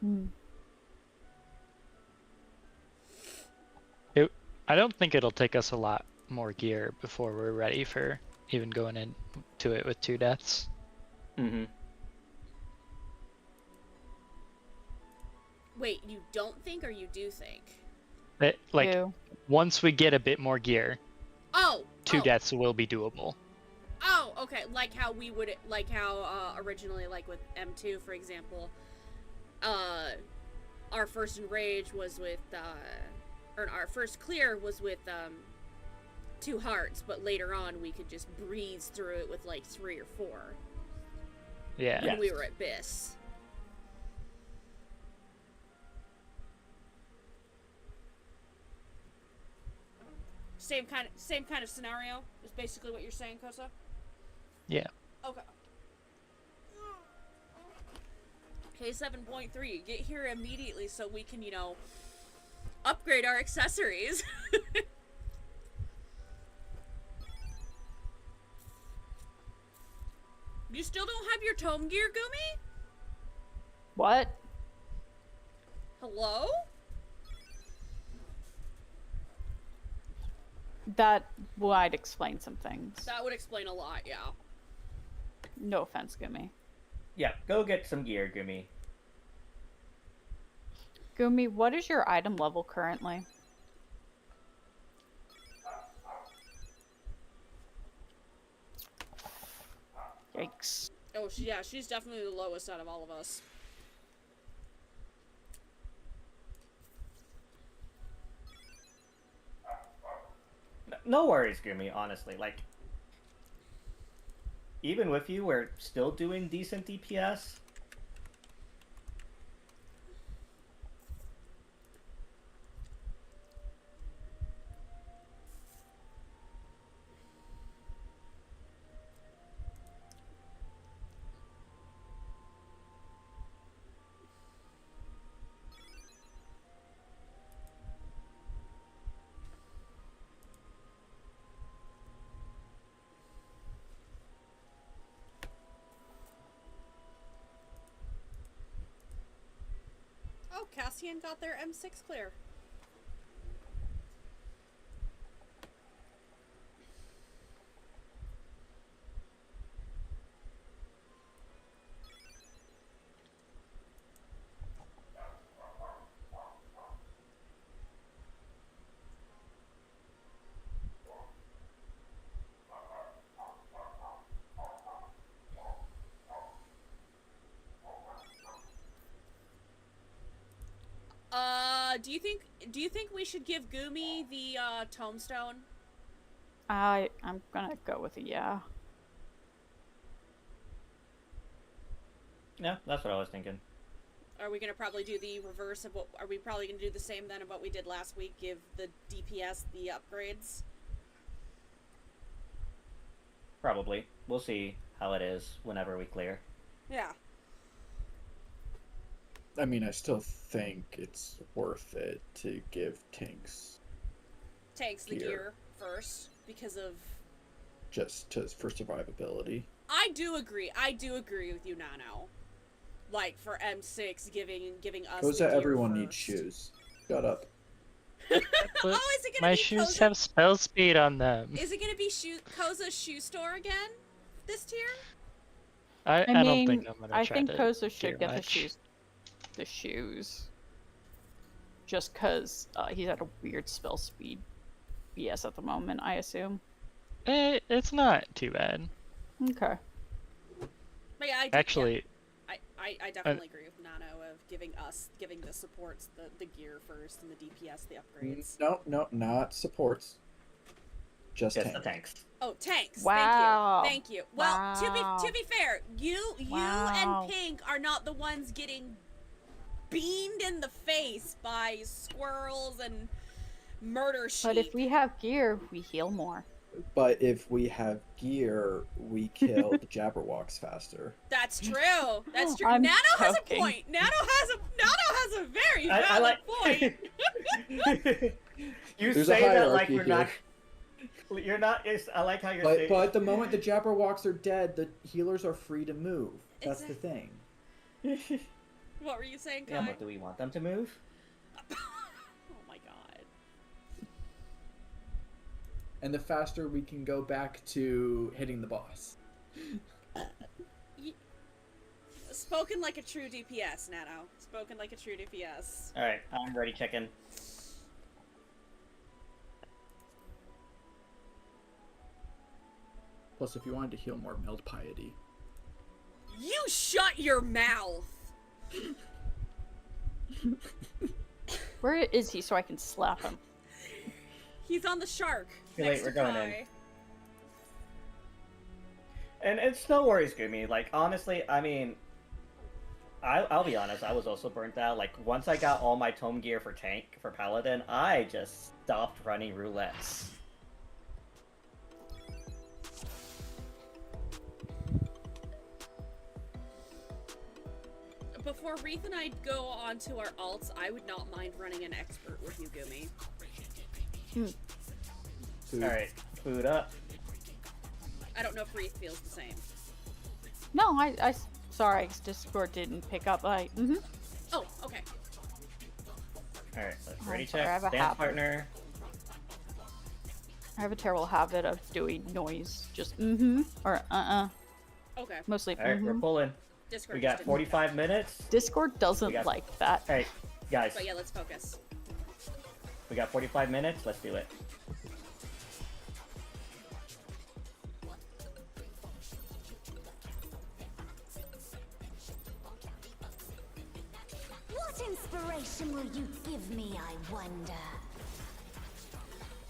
I don't think it'll take us a lot more gear before we're ready for even going into it with 2 deaths. Mm-hmm. Wait, you don't think or you do think? Like, Ew. once we get a bit more gear, Oh! 2 oh, deaths will be doable. Oh, okay. Like how we would, like how originally, like with M2, for example, our first enrage was with, or our first clear was with 2 hearts, but later on we could just breeze through it with like 3 or 4 Yeah. when we were at BIS. Same kind of scenario is basically what you're saying, Kosa? Yeah. Okay. K7.3, get here immediately so we can, upgrade our accessories. You still don't have your tome gear, Gumi? What? Hello? That might explain some things. That would explain a lot, yeah. No offense, Gumi. Yeah, go get some gear, Gumi. Gumi, what is your item level currently? Yikes. Oh, she's definitely the lowest out of all of us. No worries, Gumi, honestly. Like, even with you, we're still doing decent DPS. Sebastian got their M6 clear. Do you think we should give Gumi the tombstone? I'm gonna go with a yeah. Yeah, that's what I was thinking. Are we gonna probably do the reverse of what? Are we probably gonna do the same then of what we did last week? Give the DPS the upgrades. Probably. We'll see how it is whenever we clear. Yeah. I mean, I still think it's worth it to give tanks Tanks the gear first because of. just for survivability. I do agree with you, Nano. Like for M6, giving us. Koza, the gear everyone first. needs shoes. Shut up. Oh, is it gonna My be shoes Koza? have spell speed on them. Is it gonna be Koza's shoe store again this tier? I I don't mean, think I'm gonna I try think to Koza gear should get the much. shoes. The shoes. Just cause he's at a weird spell speed. BS at the moment, I assume. It's not too bad. Okay. But yeah, Actually, I definitely agree with Nano of giving the supports the gear first and the DPS the upgrades. No, not supports. Just Just the tanks. tanks. Oh, tanks. Wow. Thank you. Well, Wow. to be fair, you Wow. and Pink are not the ones getting beamed in the face by squirrels and murder sheep. But if we have gear, we heal more. But if we have gear, we kill the Jabberwocks faster. That's true. That's true. I'm Nano has a joking. point. Nano has a very valid I like. point. You There's a say that like hierarchy we're not. here. You're not. I like how you're But saying. but the moment the Jabberwocks are dead, the healers are free to move. That's the Exactly. thing. What were you saying, Kai? Yeah, but do we want them to move? Oh my god. And the faster we can go back to hitting the boss. Spoken like a true DPS, Nano. Spoken like a true DPS. All right, I'm ready. Checking. Plus, if you wanted to heal more, meld piety. You shut your mouth! Where is he so I can slap him? He's on the shark. Too next late, we're to going Kai. in. And it's no worries, Gumi. Like, honestly, I mean, I'll be honest, I was also burnt out. Like, once I got all my tome gear for tank, for paladin, I just stopped running roulettes. Before Reeth and I go on to our alts, I would not mind running an expert with you, Gumi. Food. Alright, food up. I don't know if Reeth feels the same. No, sorry, Discord didn't pick up. Oh, okay. Alright, let's Oh, ready sorry, I have check. a Dance habit. partner. I have a terrible habit of doing noise. Just or Okay. mostly Alright, we're pulling. Discord We just got didn't- 45 minutes. Discord doesn't We got- like that. Alright, guys, But yeah, let's focus. we got 45 minutes. Let's do it. What inspiration will you give me, I wonder?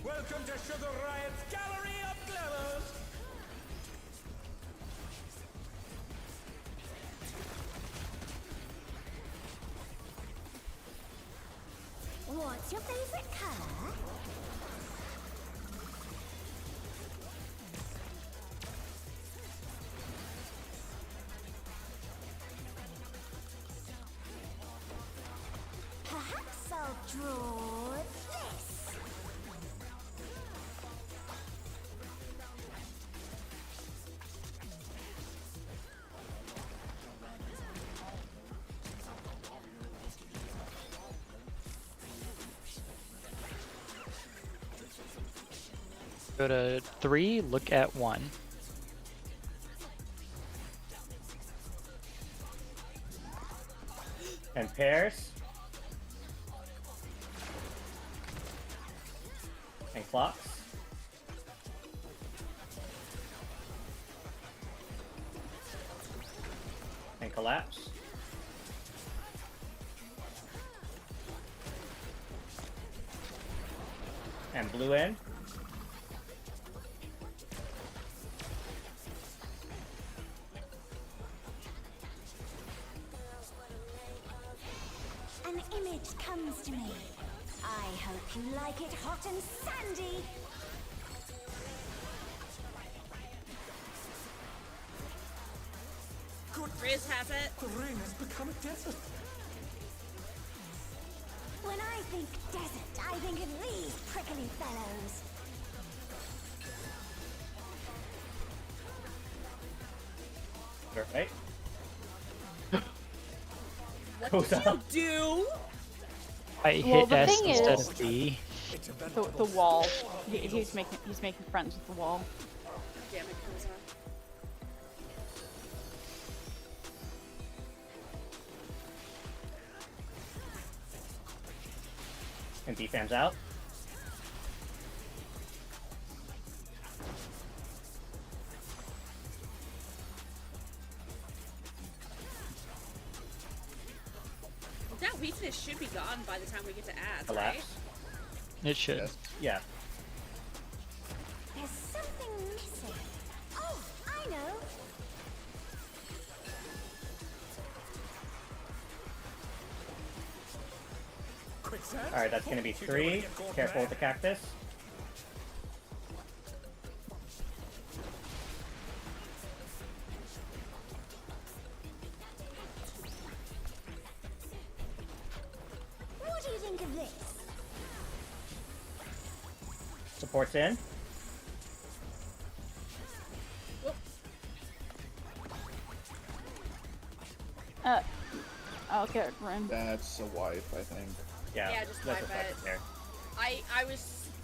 Welcome to Sugar Riot's Gallery of Glamours! What's your favorite color? Perhaps I'll draw this. Go to 3, look at 1. And pairs. And clocks. And collapse. And blue in. An image comes to me. I hope you like it hot and sandy. Riz has it. The ring has become a desert. When I think desert, I think of these prickly fellows. Right? What Goes did you up. do? I Well, hit the S thing instead is- of B. The wall. He's making friends with the wall. Damn it, Koza. And defense out. That weakness should be gone by the time we get to ads, Collapse. right? It should. Yeah. There's something missing. Oh, I know. Quicksand? Alright, that's gonna be 3. Careful with the cactus. What do you think of this? Supports in. I'll get Rim. That's a wipe, I think. Yeah, Yeah, just that's wipe reflected it. there.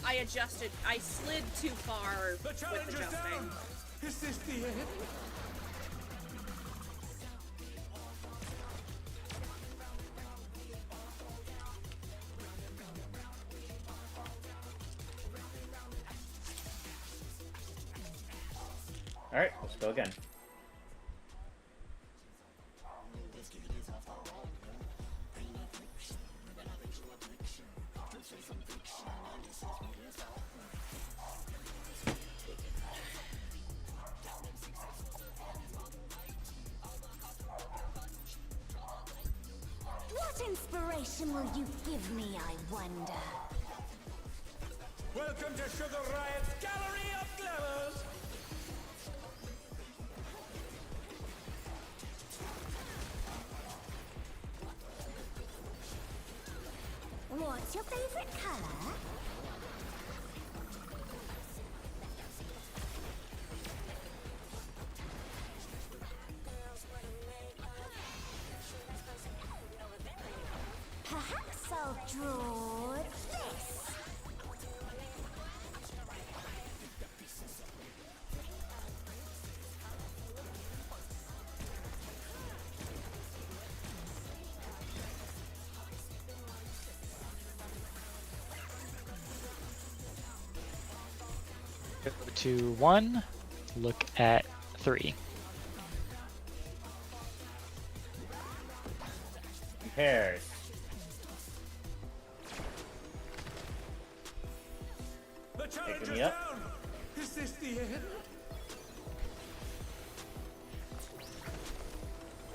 I adjusted. I slid too far The with challenger's adjusting. down. Is this the end? Alright, let's go again. What inspiration will you give me, I wonder? Welcome to Sugar Riot's Gallery of Glamours! What's your favorite color? Perhaps I'll draw this. Go to 1, look at 3. And pairs. The challenger's me up. down! Is this the end?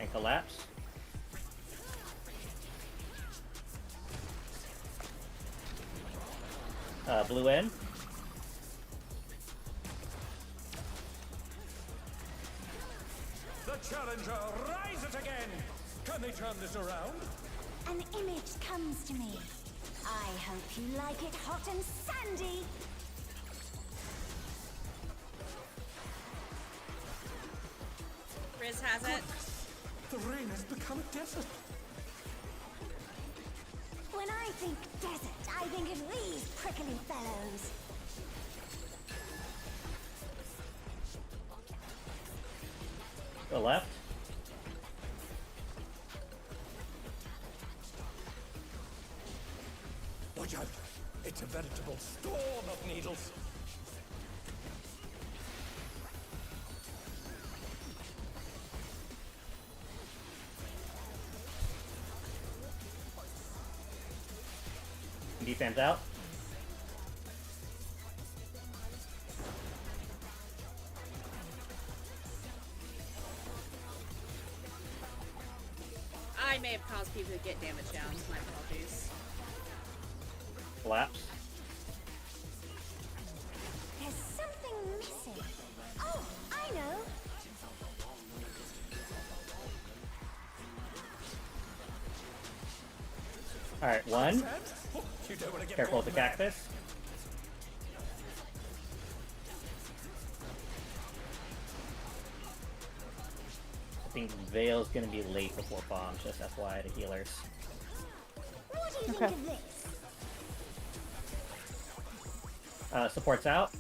And collapse. Blue in. The challenger rises again! Can they turn this around? An image comes to me. I hope you like it hot and sandy. Riz has it. The ring has become a desert. When I think desert, I think of these prickly fellows. Go left. Watch out! It's a veritable storm of needles. Defense out. I may have caused people to get damage down. My apologies. Collapse. There's something missing. Oh, I know. Alright, one. Oh, you don't want to get Careful with the caught in that. cactus. I think Veil's gonna be late before bombs, just FYI to healers. What do you Okay. think of this? Support's out.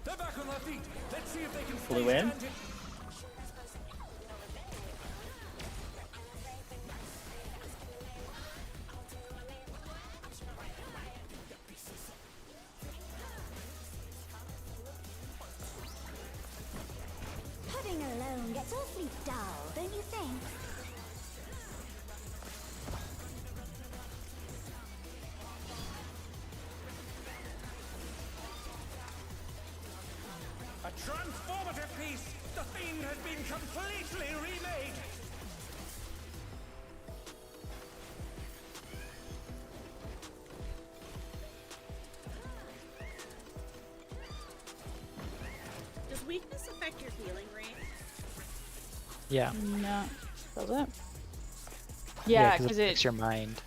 They're back on their feet. Let's see if they can Flew stay in. standing. Pudding alone gets awfully dull, don't you think? A transformative piece! The Fiend has been completely remade! Does weakness affect your healing rate? Yeah. No. Does it? Yeah, because because it affects your mind.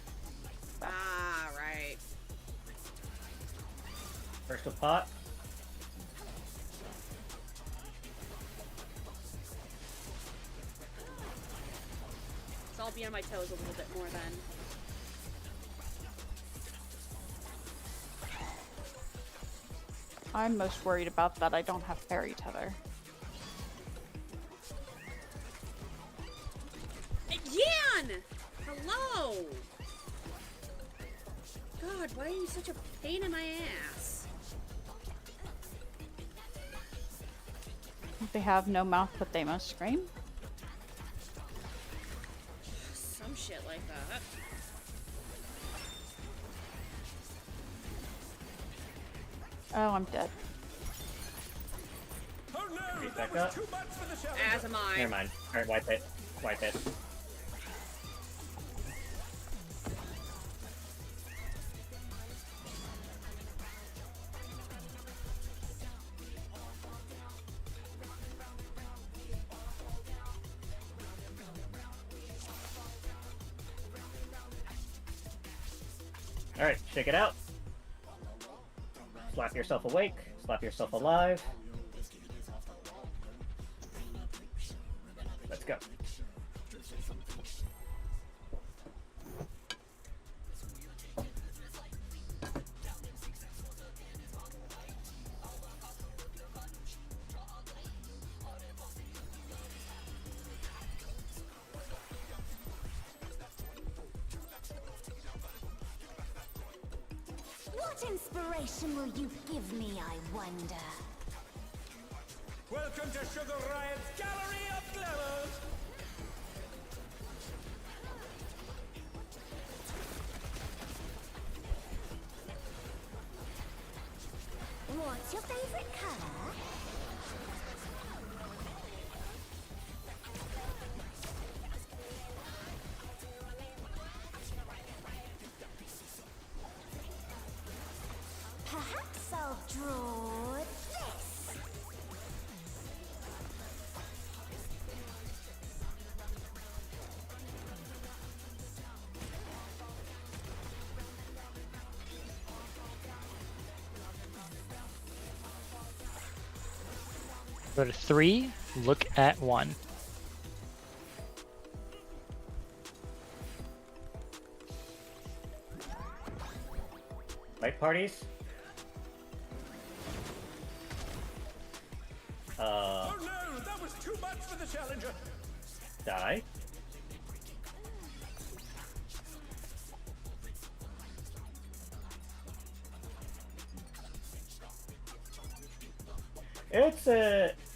Ah, right. First with pot. So I'll be on my toes a little bit more then. I'm most worried about that I don't have fairy tether. Yan! Hello! God, why are you such a pain in my ass? They have no mouth, but they must scream. Some shit like that. Oh, I'm dead. Oh no! Get That back was up. too much for the challenger! As am I. Never mind. Alright, wipe it. Wipe it. Alright, shake it out. Slap yourself awake. Slap yourself alive. Let's go. What inspiration will you give me, I wonder? Welcome to Sugar Riot's Gallery of Glamours! What's your favorite color? Perhaps I'll draw this. Go to 3, look at 1. Light parties. Oh no, that was too much for the challenger. Die.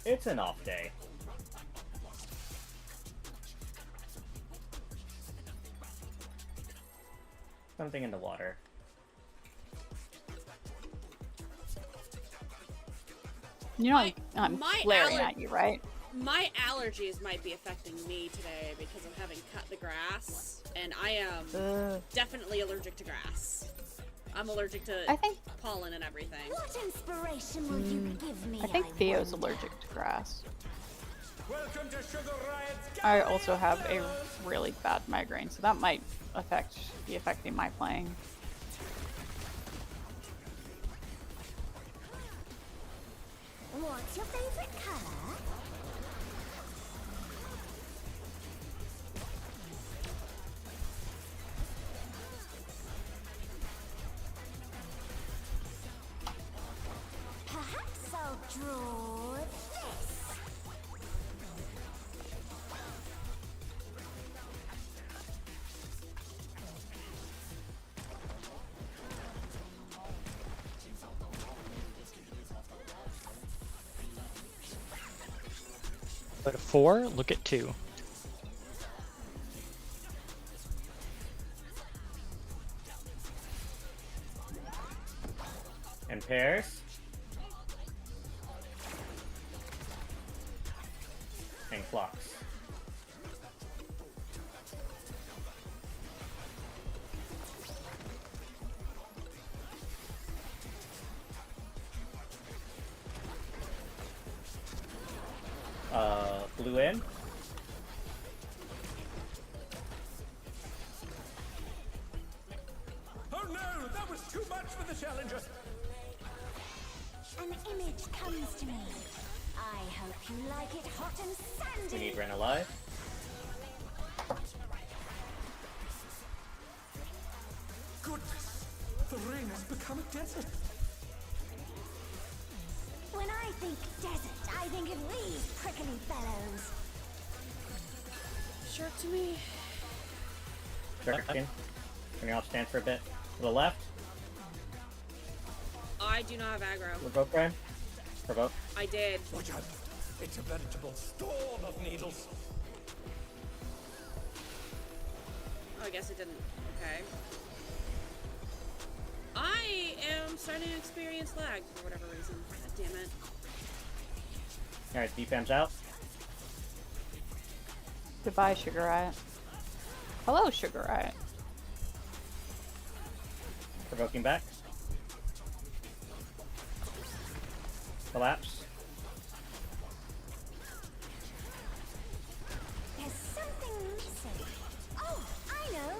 It's an off day. Something in the water. You know, I'm my glaring at you, right? My allergies might be affecting me today because of having cut the grass, and I am definitely allergic to grass. I'm allergic to I think pollen and everything. What inspiration will you give me? I think Theo's wonder? allergic to grass. Welcome to Sugar Riot's I also have a really bad migraine, so that might be affecting my playing. What's your favorite color? Perhaps I'll draw this. Go to 4, look at 2. And pairs. And clocks. Blue in. Oh no, that was too much for the challenger. An image comes to me. I hope you like it hot and We sandy. need Ren alive. Goodness, the rain has become a desert. When I think desert, I think of these prickly fellows. Sure to me. Direction. Turning off stance for a bit. To the left. I do not have aggro. Provoke Ren. Provoke. I did. Watch out. It's a veritable storm of needles. Oh, I guess it didn't. Okay. I am starting to experience lag for whatever reason. God damn it. Alright, defense out. Goodbye, Sugar Riot. Hello, Sugar Riot. Provoking back. Collapse. There's something missing. Oh, I know.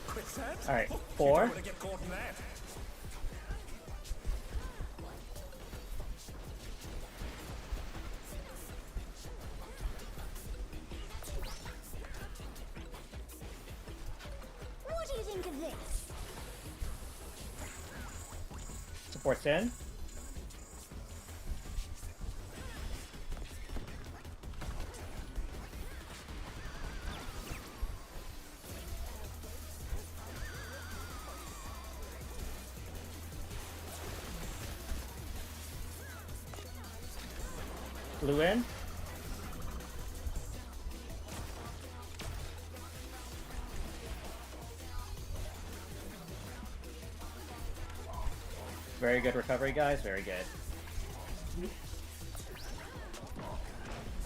Quicksand? Alright, You 4. don't want to get caught in that. What do you think of this? Supports in. Blue in. Very good recovery, guys. Very good.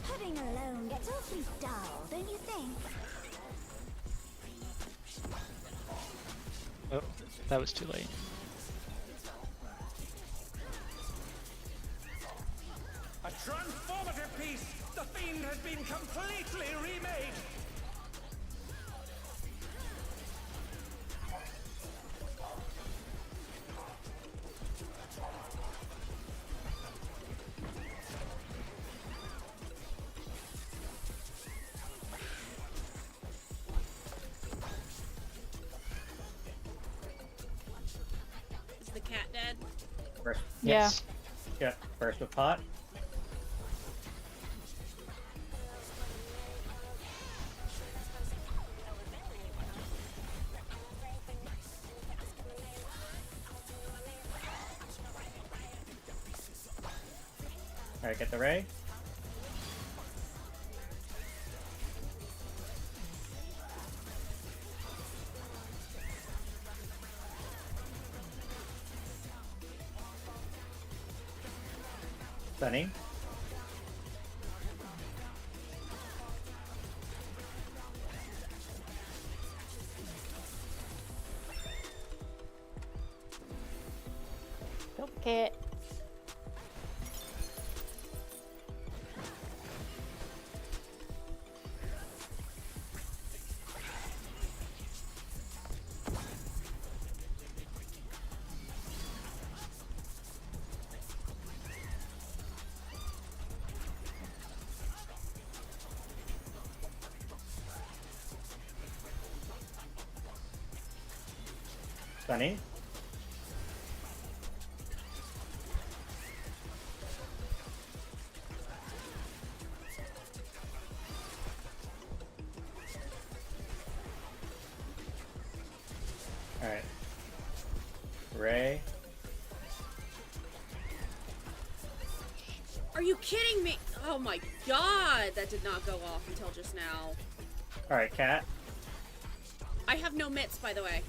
Pudding alone gets awfully dull, don't you think? Oh, that was too late. A transformative piece! The Fiend has been completely remade! cat dead? First, Yes. yeah, first with pot. Alright, get the ray. Stunning. Kill the cat. Stunning. Alright. Ray. Are you kidding me? Oh my god, that did not go off until just now. Alright, cat. I have no mitts, by the way.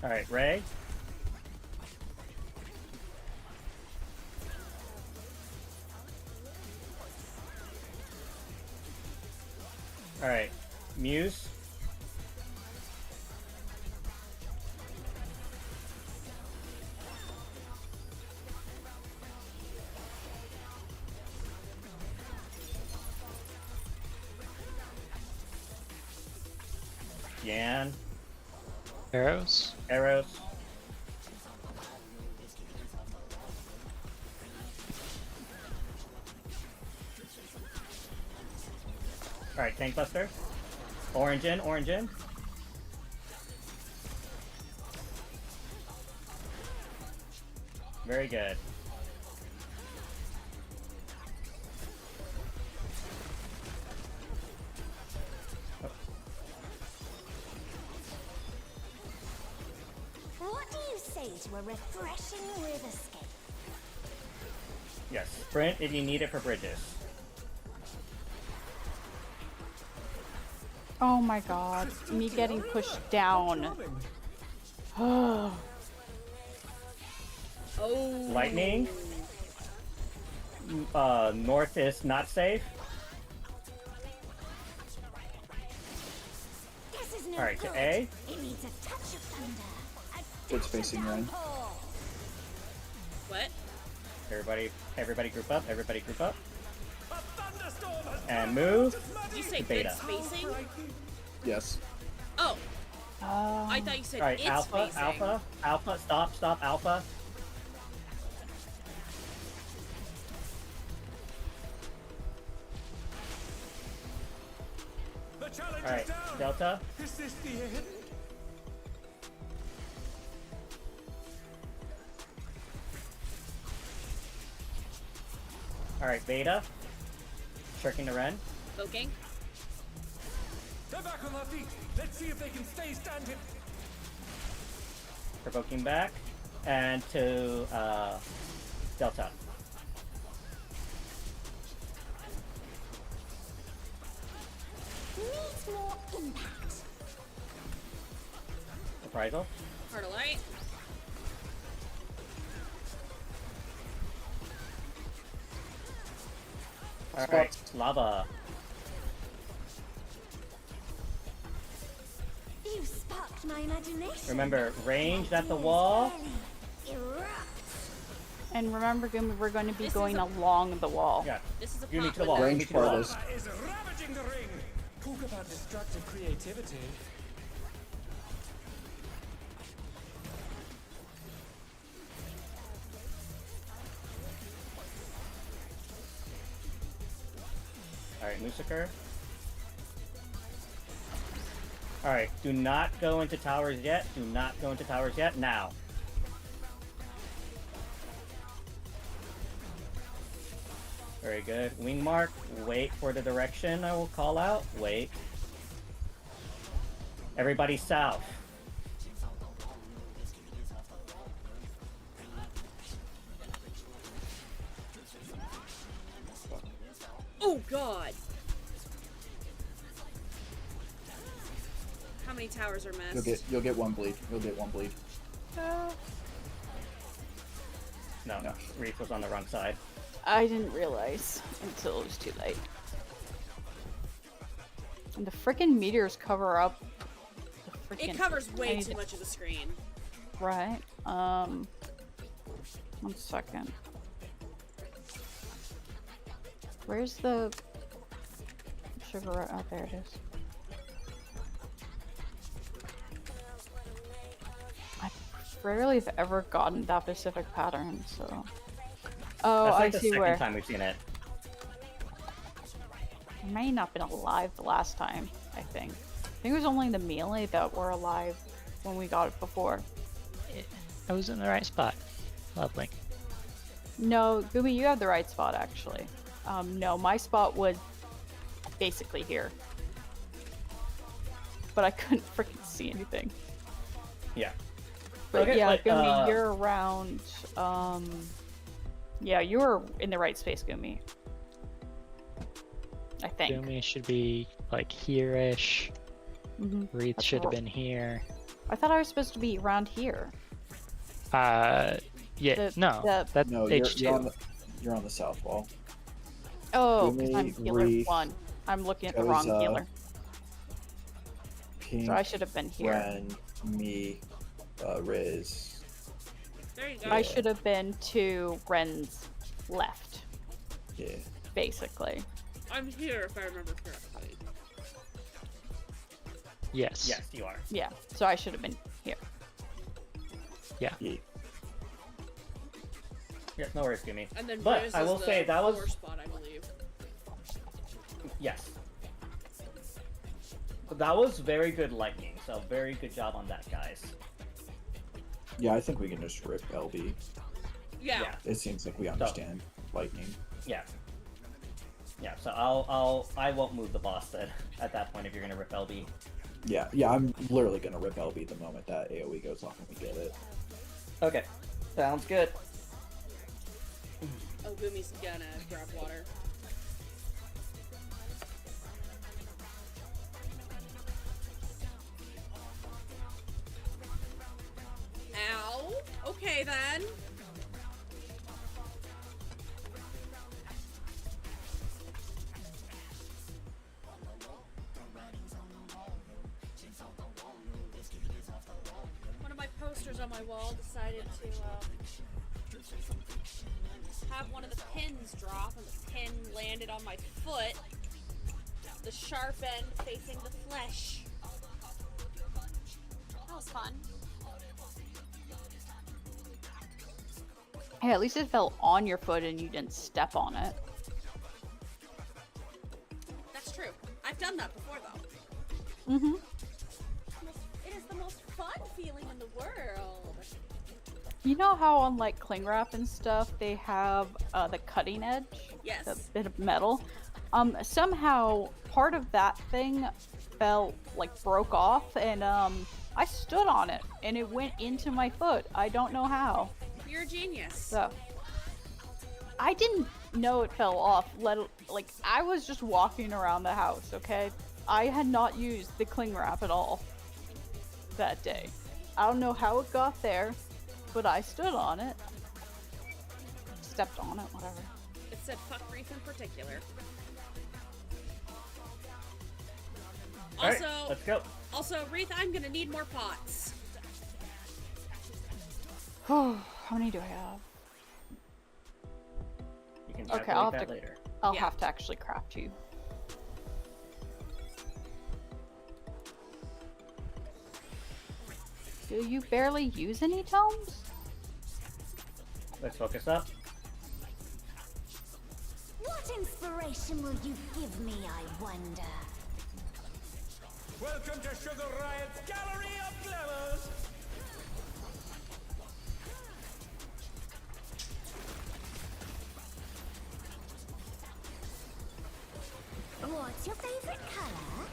Alright, Ray. Alright, Muse. Yan. Arrows. Arrows. Alright, Tank Buster. Orange in, orange in. Very good. What do you say to a refreshing riverscape? Yes, sprint if you need it for bridges. Oh my god. Me getting pushed down. Oh. Oh. Lightning. North is not safe. This is no Alright, to good. A. It needs a touch of thunder. A It's touch of facing Ren. downpour. What? Everybody group up, everybody group up. A thunderstorm has And move. Did you say To good beta. spacing? Yes. Oh, I thought you said Alright, it's Alpha, spacing. Alpha, stop, Alpha. The challenge Alright, is down. Delta. Is this the end? Alright, Beta. Tricking the Ren. Poking. They're back on their feet. Let's see if they can stay standing. Provoking back. And to Delta. Needs more impact. Reprisal. Heart of light. Alright, Lava. You sparked my imagination. Remember, ranged at the Ideas wall. barely erupt. And remember, Gumi, we're going to be This going is a- along the wall. Yeah. This is a You need plot to the wall. window. You Range need to the wall. farthest. Lava is ravaging the ring. Talk about destructive creativity. Alright, Musiker. Alright, do not go into towers yet. Do not go into towers yet. Now. Very good. Wing mark. Wait for the direction I will call out. Wait. Everybody south. Oh god! How many towers are missed? You'll get one bleed. You'll get one bleed. No, Reef was on the wrong side. I didn't realize until it was too late. And the freaking meteors cover up the freaking. It covers way too much of the screen. Right. 1 second. Where's the sugar? Oh, there it is. I rarely have ever gotten that specific pattern, so. Oh, That's like I the see second where. time we've seen it. I may not have been alive the last time, I think. I think it was only the melee that were alive when we got it before. I was in the right spot. Lovely. No, Gumi, you have the right spot, actually. No, my spot was basically here. But I couldn't freaking see anything. Yeah. But Okay, yeah, but, Gumi, you're around, yeah, you were in the right space, Gumi. I think. Gumi should be like here-ish. Wreath That's should have right. been here. I thought I was supposed to be around here. Yeah, no, that's No, H2. you're on the south wall. Oh, because I'm Gumi, healer Wreath, 1. I'm looking at the wrong Toza, healer. Pink, So I should have been here. Ren, me, Riz. There you go. I should have been to Ren's left, Yeah. basically. I'm here if I remember correctly. Yes. Yes, you are. Yeah, so I should have been here. Yeah. Yeah. Yeah, no worries, Gumi. And then But Riz I is will the say that was floor spot, I believe. yes. That was very good lightning. So very good job on that, guys. Yeah, I think we can just rip LB. Yeah. Yeah. It seems like we understand lightning. Yeah. Yeah. So I won't move the boss then. At that point, if you're gonna rip LB. Yeah, I'm literally gonna rip LB the moment that AoE goes off and we get it. Okay. Sounds good. Oh, Gumi's gonna grab water. Ow. Okay then. One of my posters on my wall decided to have one of the pins drop, and the pin landed on my foot. The sharp end facing the flesh. That was fun. Hey, at least it fell on your foot and you didn't step on it. That's true. I've done that before, though. Mm-hmm. It is the most fun feeling in the world. You know how on like cling wrap and stuff they have the cutting edge? Yes. The bit of metal. Somehow part of that thing broke off and I stood on it and it went into my foot. I don't know how. You're a genius. So I didn't know it fell off. I was just walking around the house, okay? I had not used the cling wrap at all that day. I don't know how it got there, but I stood on it. Stepped on it, whatever. It said fuck Reef in particular. Alright, Also, let's go. also, Wreath, I'm gonna need more pots. How many do I have? You can Okay, calculate I'll have that to- later. I'll Yeah. have to actually craft you. Do you barely use any tomes? Let's focus up. What inspiration will you give me, I wonder? Welcome to Sugar Riot's Gallery of Glamours! What's your favorite color?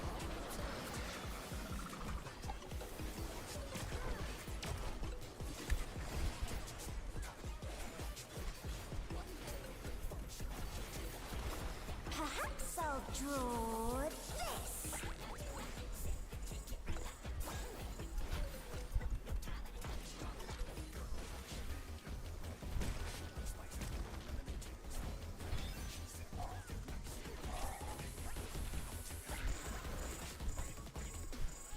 Perhaps I'll draw this.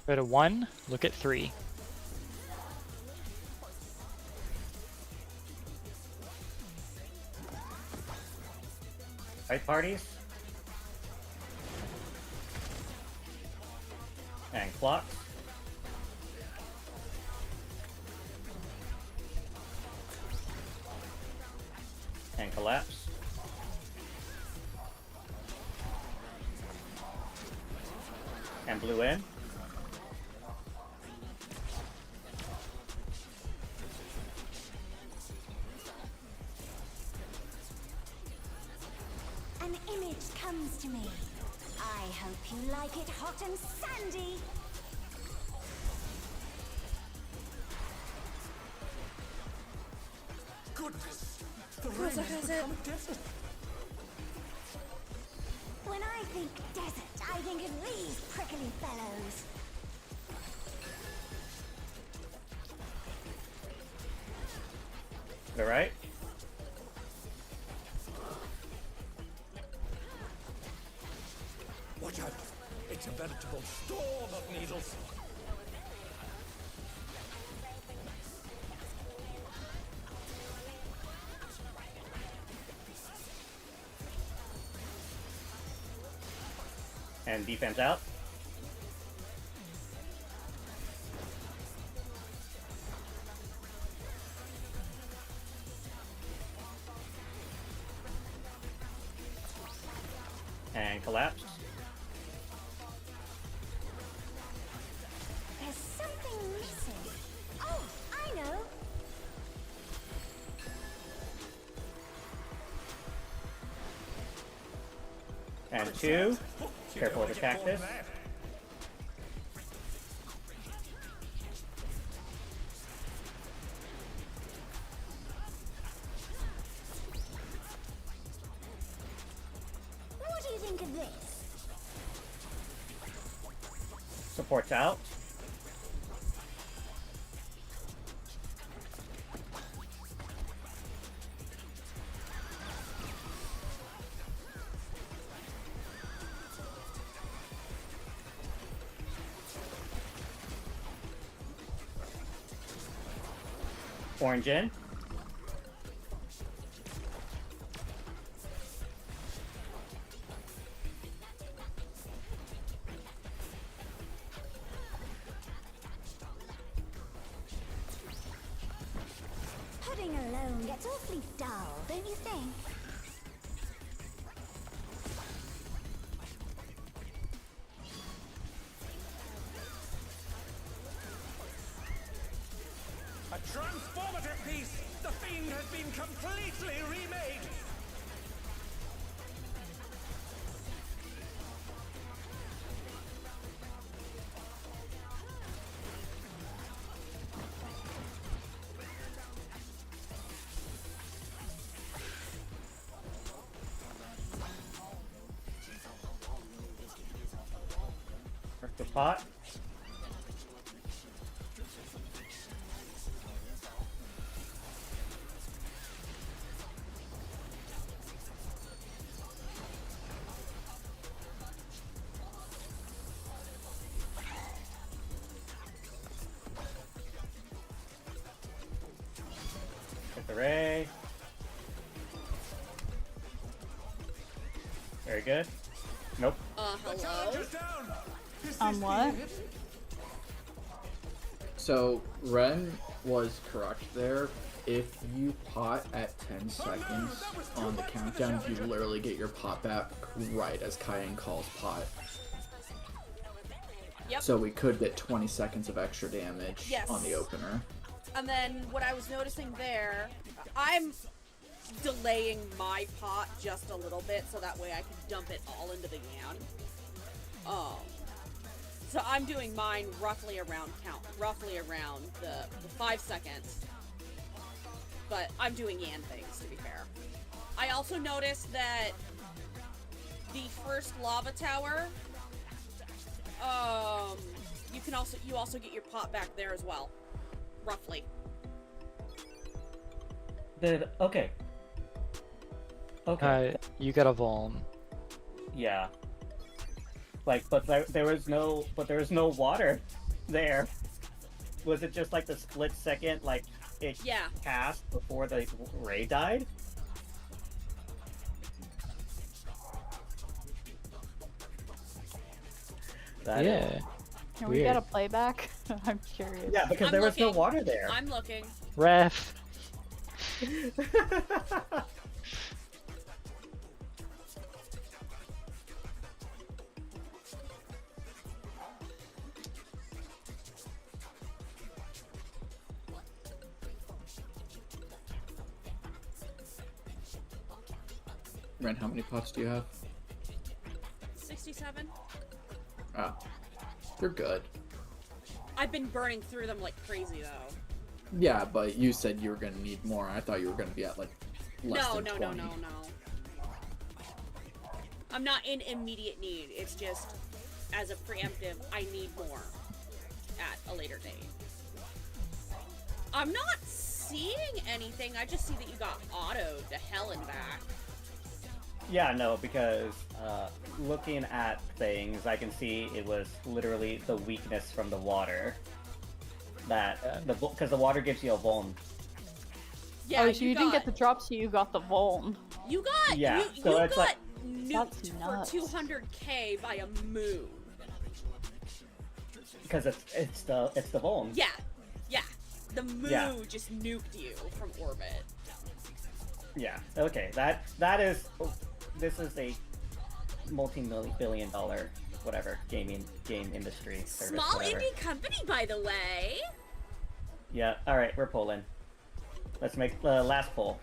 Go to 1, look at 3. Right parties. And clocks. And collapse. And blue in. An image comes to me. I hope you like it hot and sandy. Goodness! The rain has become a desert! When I think desert, I think of these prickly fellows. All right. Watch out! It's a veritable storm of needles! And defense out. And collapse. There's something missing. Oh, I know. And 2. Careful with the cactus. What do you think of this? Supports out. Orange in. Pudding alone gets awfully dull, don't you think? A transformative piece! The Fiend has been completely remade! Work the pot. Hit the ray. Very good. Nope. Hello? Down! On what? So Ren was correct there. If you pot at 10 seconds on the countdown, you literally get your pot back right as Cayenne calls pot. Yep. Yep. So we could get 20 seconds of extra damage Yes. on the opener. And then what I was noticing there, I'm delaying my pot just a little bit so that way I can dump it all into the yan. So I'm doing mine roughly around the 5 seconds. But I'm doing yan things, to be fair. I also noticed that the first lava tower, you also get your pot back there as well. Roughly. Okay. You got a Volm. Yeah. Like, but there was no water there. Was it just like the split second, like it cast before the ray died? Can we get a playback? I'm curious. Yeah, because there was no water there. I'm looking. Ref. Ren, how many pots do you have? 67. Oh, you're good. I've been burning through them like crazy though. Yeah, but you said you were gonna need more. I thought you were gonna be at like less than 20. No. I'm not in immediate need. It's just as a preemptive, I need more at a later date. I'm not seeing anything. I just see that you got autoed to hell and back. Yeah, no, because looking at things, I can see it was literally the weakness from the water. Because the water gives you a Voln. Yeah, so you didn't get the drop, so you got the Voln. You got Yeah, you so it's got like- nuked for 200k by a moon. Because it's the Voln. Yeah. The moon Yeah. just nuked you from orbit. Yeah. Okay. This is a multi-billion-dollar whatever game industry service. Small whatever. indie company, by the way. Yeah. All right, we're pulling. Let's make the last pull.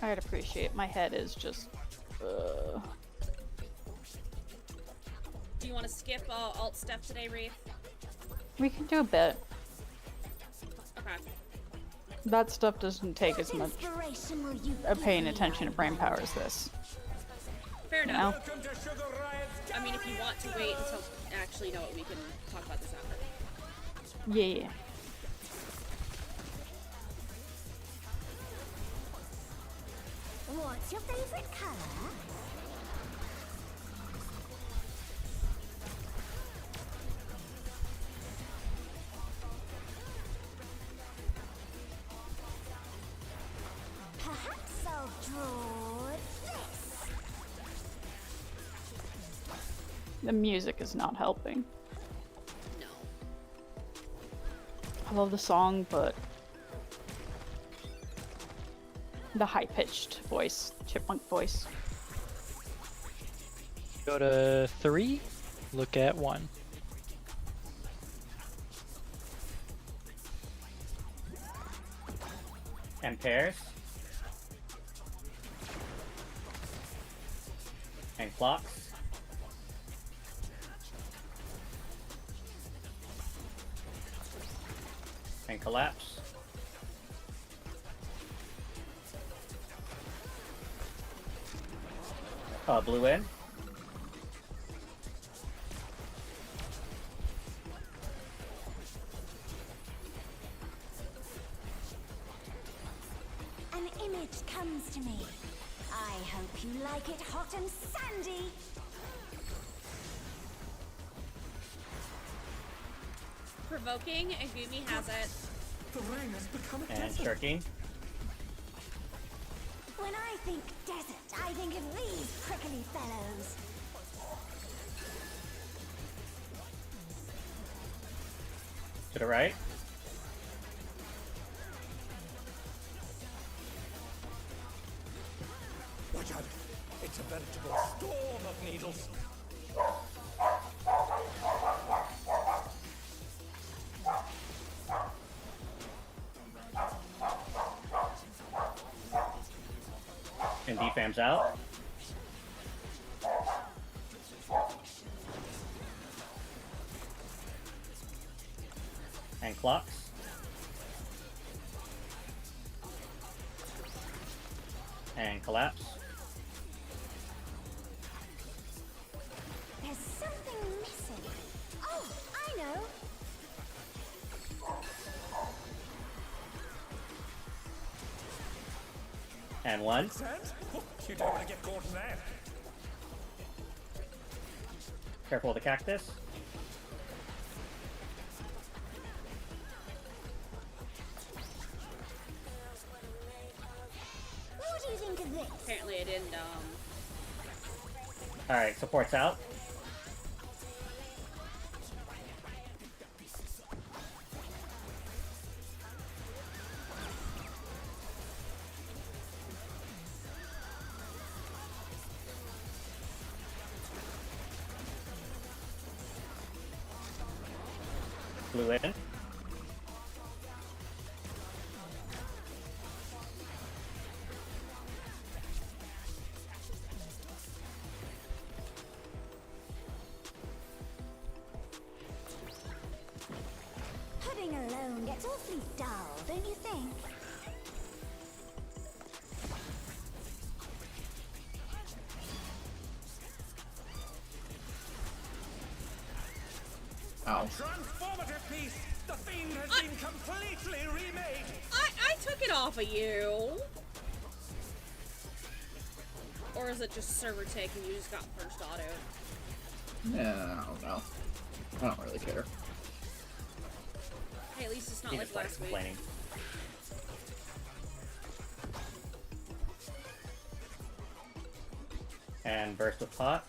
I'd appreciate. My head is just. Do you want to skip alt step today, Reef? We can do a bit. Okay. That stuff doesn't take as much Inspiration will you paying attention to brain power as this. Fair You enough. know? Welcome to Sugar Riot's I mean, if you want to wait until actually, you know what, we can talk about this after. Yeah. What's your favorite color? Perhaps I'll draw this. The music is not helping. No. I love the song, but the high-pitched voice, chipmunk voice. Go to 3. Look at 1. And pairs. And clocks. And collapse. Blue in. An image comes to me. I hope you like it hot and sandy. Provoking, and Gumi has it. The rain has become a And desert. shirking. When I think desert, I think of these prickly fellows. To the right. Watch out! It's a veritable storm of needles. And defams out. And clocks. And collapse. There's something missing. Oh, I know. And one. Sense? Oh, you don't want to get caught in that. Careful of the cactus. What do you think of this? Apparently I didn't, Alright, support's out. Blue in. Pudding alone gets awfully dull, don't you think? Ow. Transformative piece! The fiend has been completely remade! I took it off of you! Or is it just server take and you just got first auto? Yeah, I don't know. I don't really care. Hey, at least it's not He like just started last week. complaining. And burst with pot.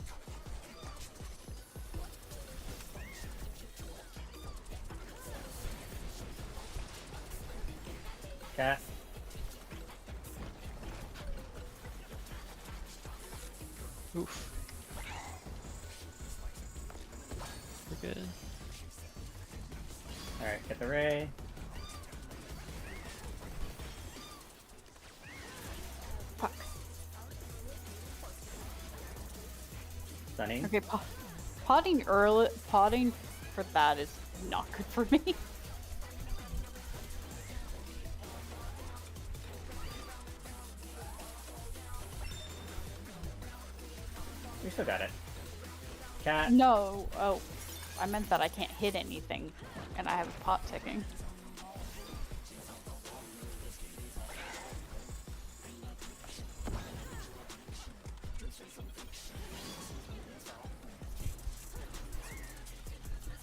Cat. Oof. We're good. Alright, get the ray. Fuck. Stunning. Okay, potting for that is not good for me. We still got it. Cat. No, oh, I meant that I can't hit anything, and I have a pot ticking.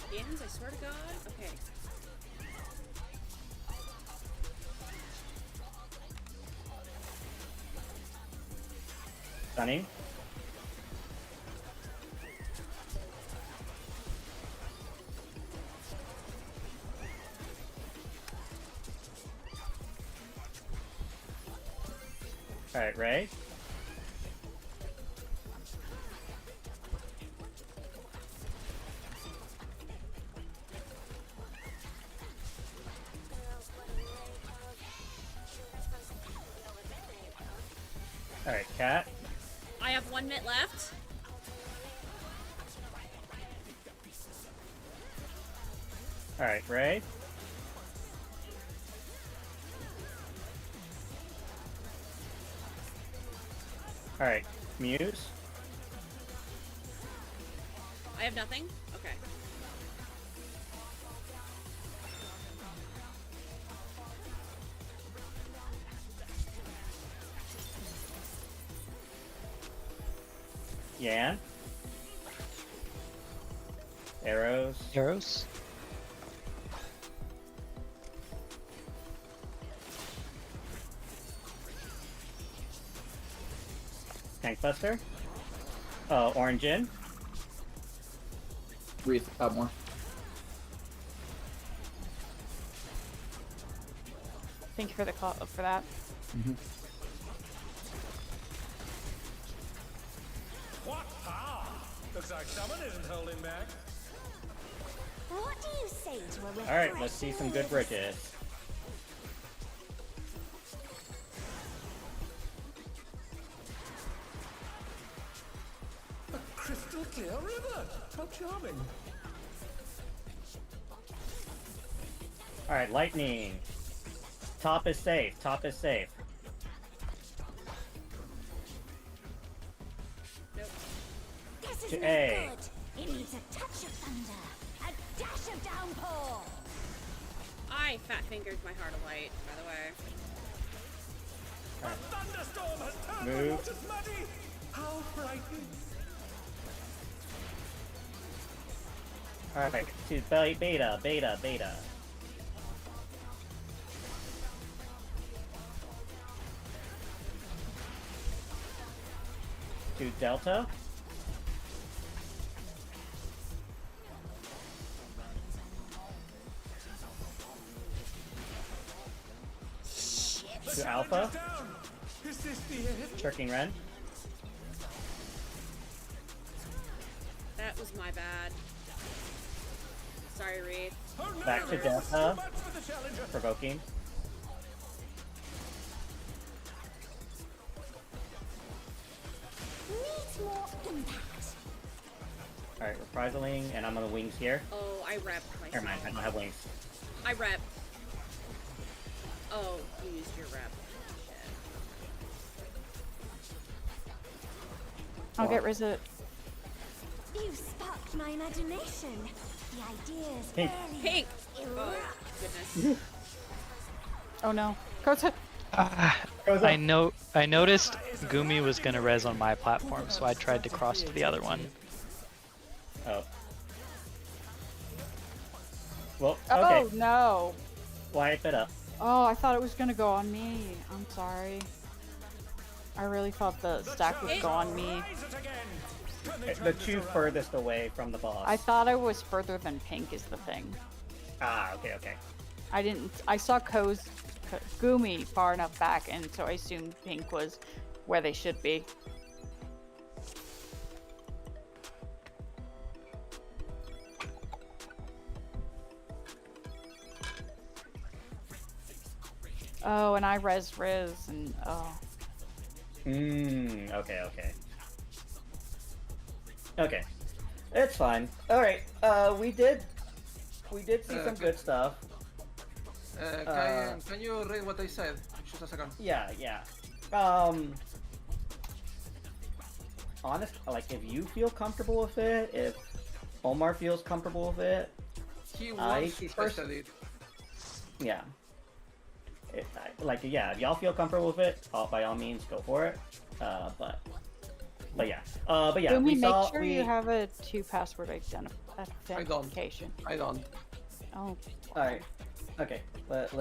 Skins, I swear to God? Okay. Stunning. Alright, Ray. Alright, Cat. I have 1 minute left. Alright, Ray. Alright, Muse. I have nothing? Okay. Yan. Arrows. Arrows. Tank Buster. Oh, Orange in. Wreath, add more. Thank you for the call for that. What power! Looks like someone isn't holding back. What do you say to a Alright, let's see some good bridges. crystal clear river. How charming. Alright, lightning. Top is safe. Top is safe. Nope. This is To no A. good. It needs a touch of thunder, a dash of downpour. I fat fingered my heart of light, by the way. A thunderstorm has turned the Move. waters muddy. How frightening. Alright, to beta. To delta. The To challenger's alpha. down. Is this the end? Turking Ren. That was my bad. Sorry, Reed. Oh no! Back to This is delta. too much for the challenger. Provoking. Needs more impact. Alright, reprisaling, and I'm on the wings here. Oh, I repped myself. Never mind, I don't have wings. I rep. Oh, you used your rep. Shit. I'll get rid of. You sparked my imagination. The ideas Pink. barely Pink! Oh, erupt. goodness. Oh no. Kota. I noticed Gumi was gonna res on my platform, so I tried to cross to the other one. Oh. Well, Oh okay. no. Wipe it up. Oh, I thought it was gonna go on me. I'm sorry. I really thought the stack would go on me. Rise it again. Can they The turn this two around? furthest away from the boss. I thought I was further than Pink is the thing. Ah, okay. I didn't. I saw Gumi far enough back, and so I assumed Pink was where they should be. Oh, and I res, and oh. Okay. Okay. It's fine. Alright, we did see some good stuff. Can you read what I said? Just a second. Yeah. Honest, like, if you feel comfortable with it, if Omar feels comfortable with it, He I wants to first- test it. yeah. If y'all feel comfortable with it, by all means, go for it. But yeah. Gumi, we saw. make sure you have a 2-password authentication. I don't. Oh. Alright. Okay. Let's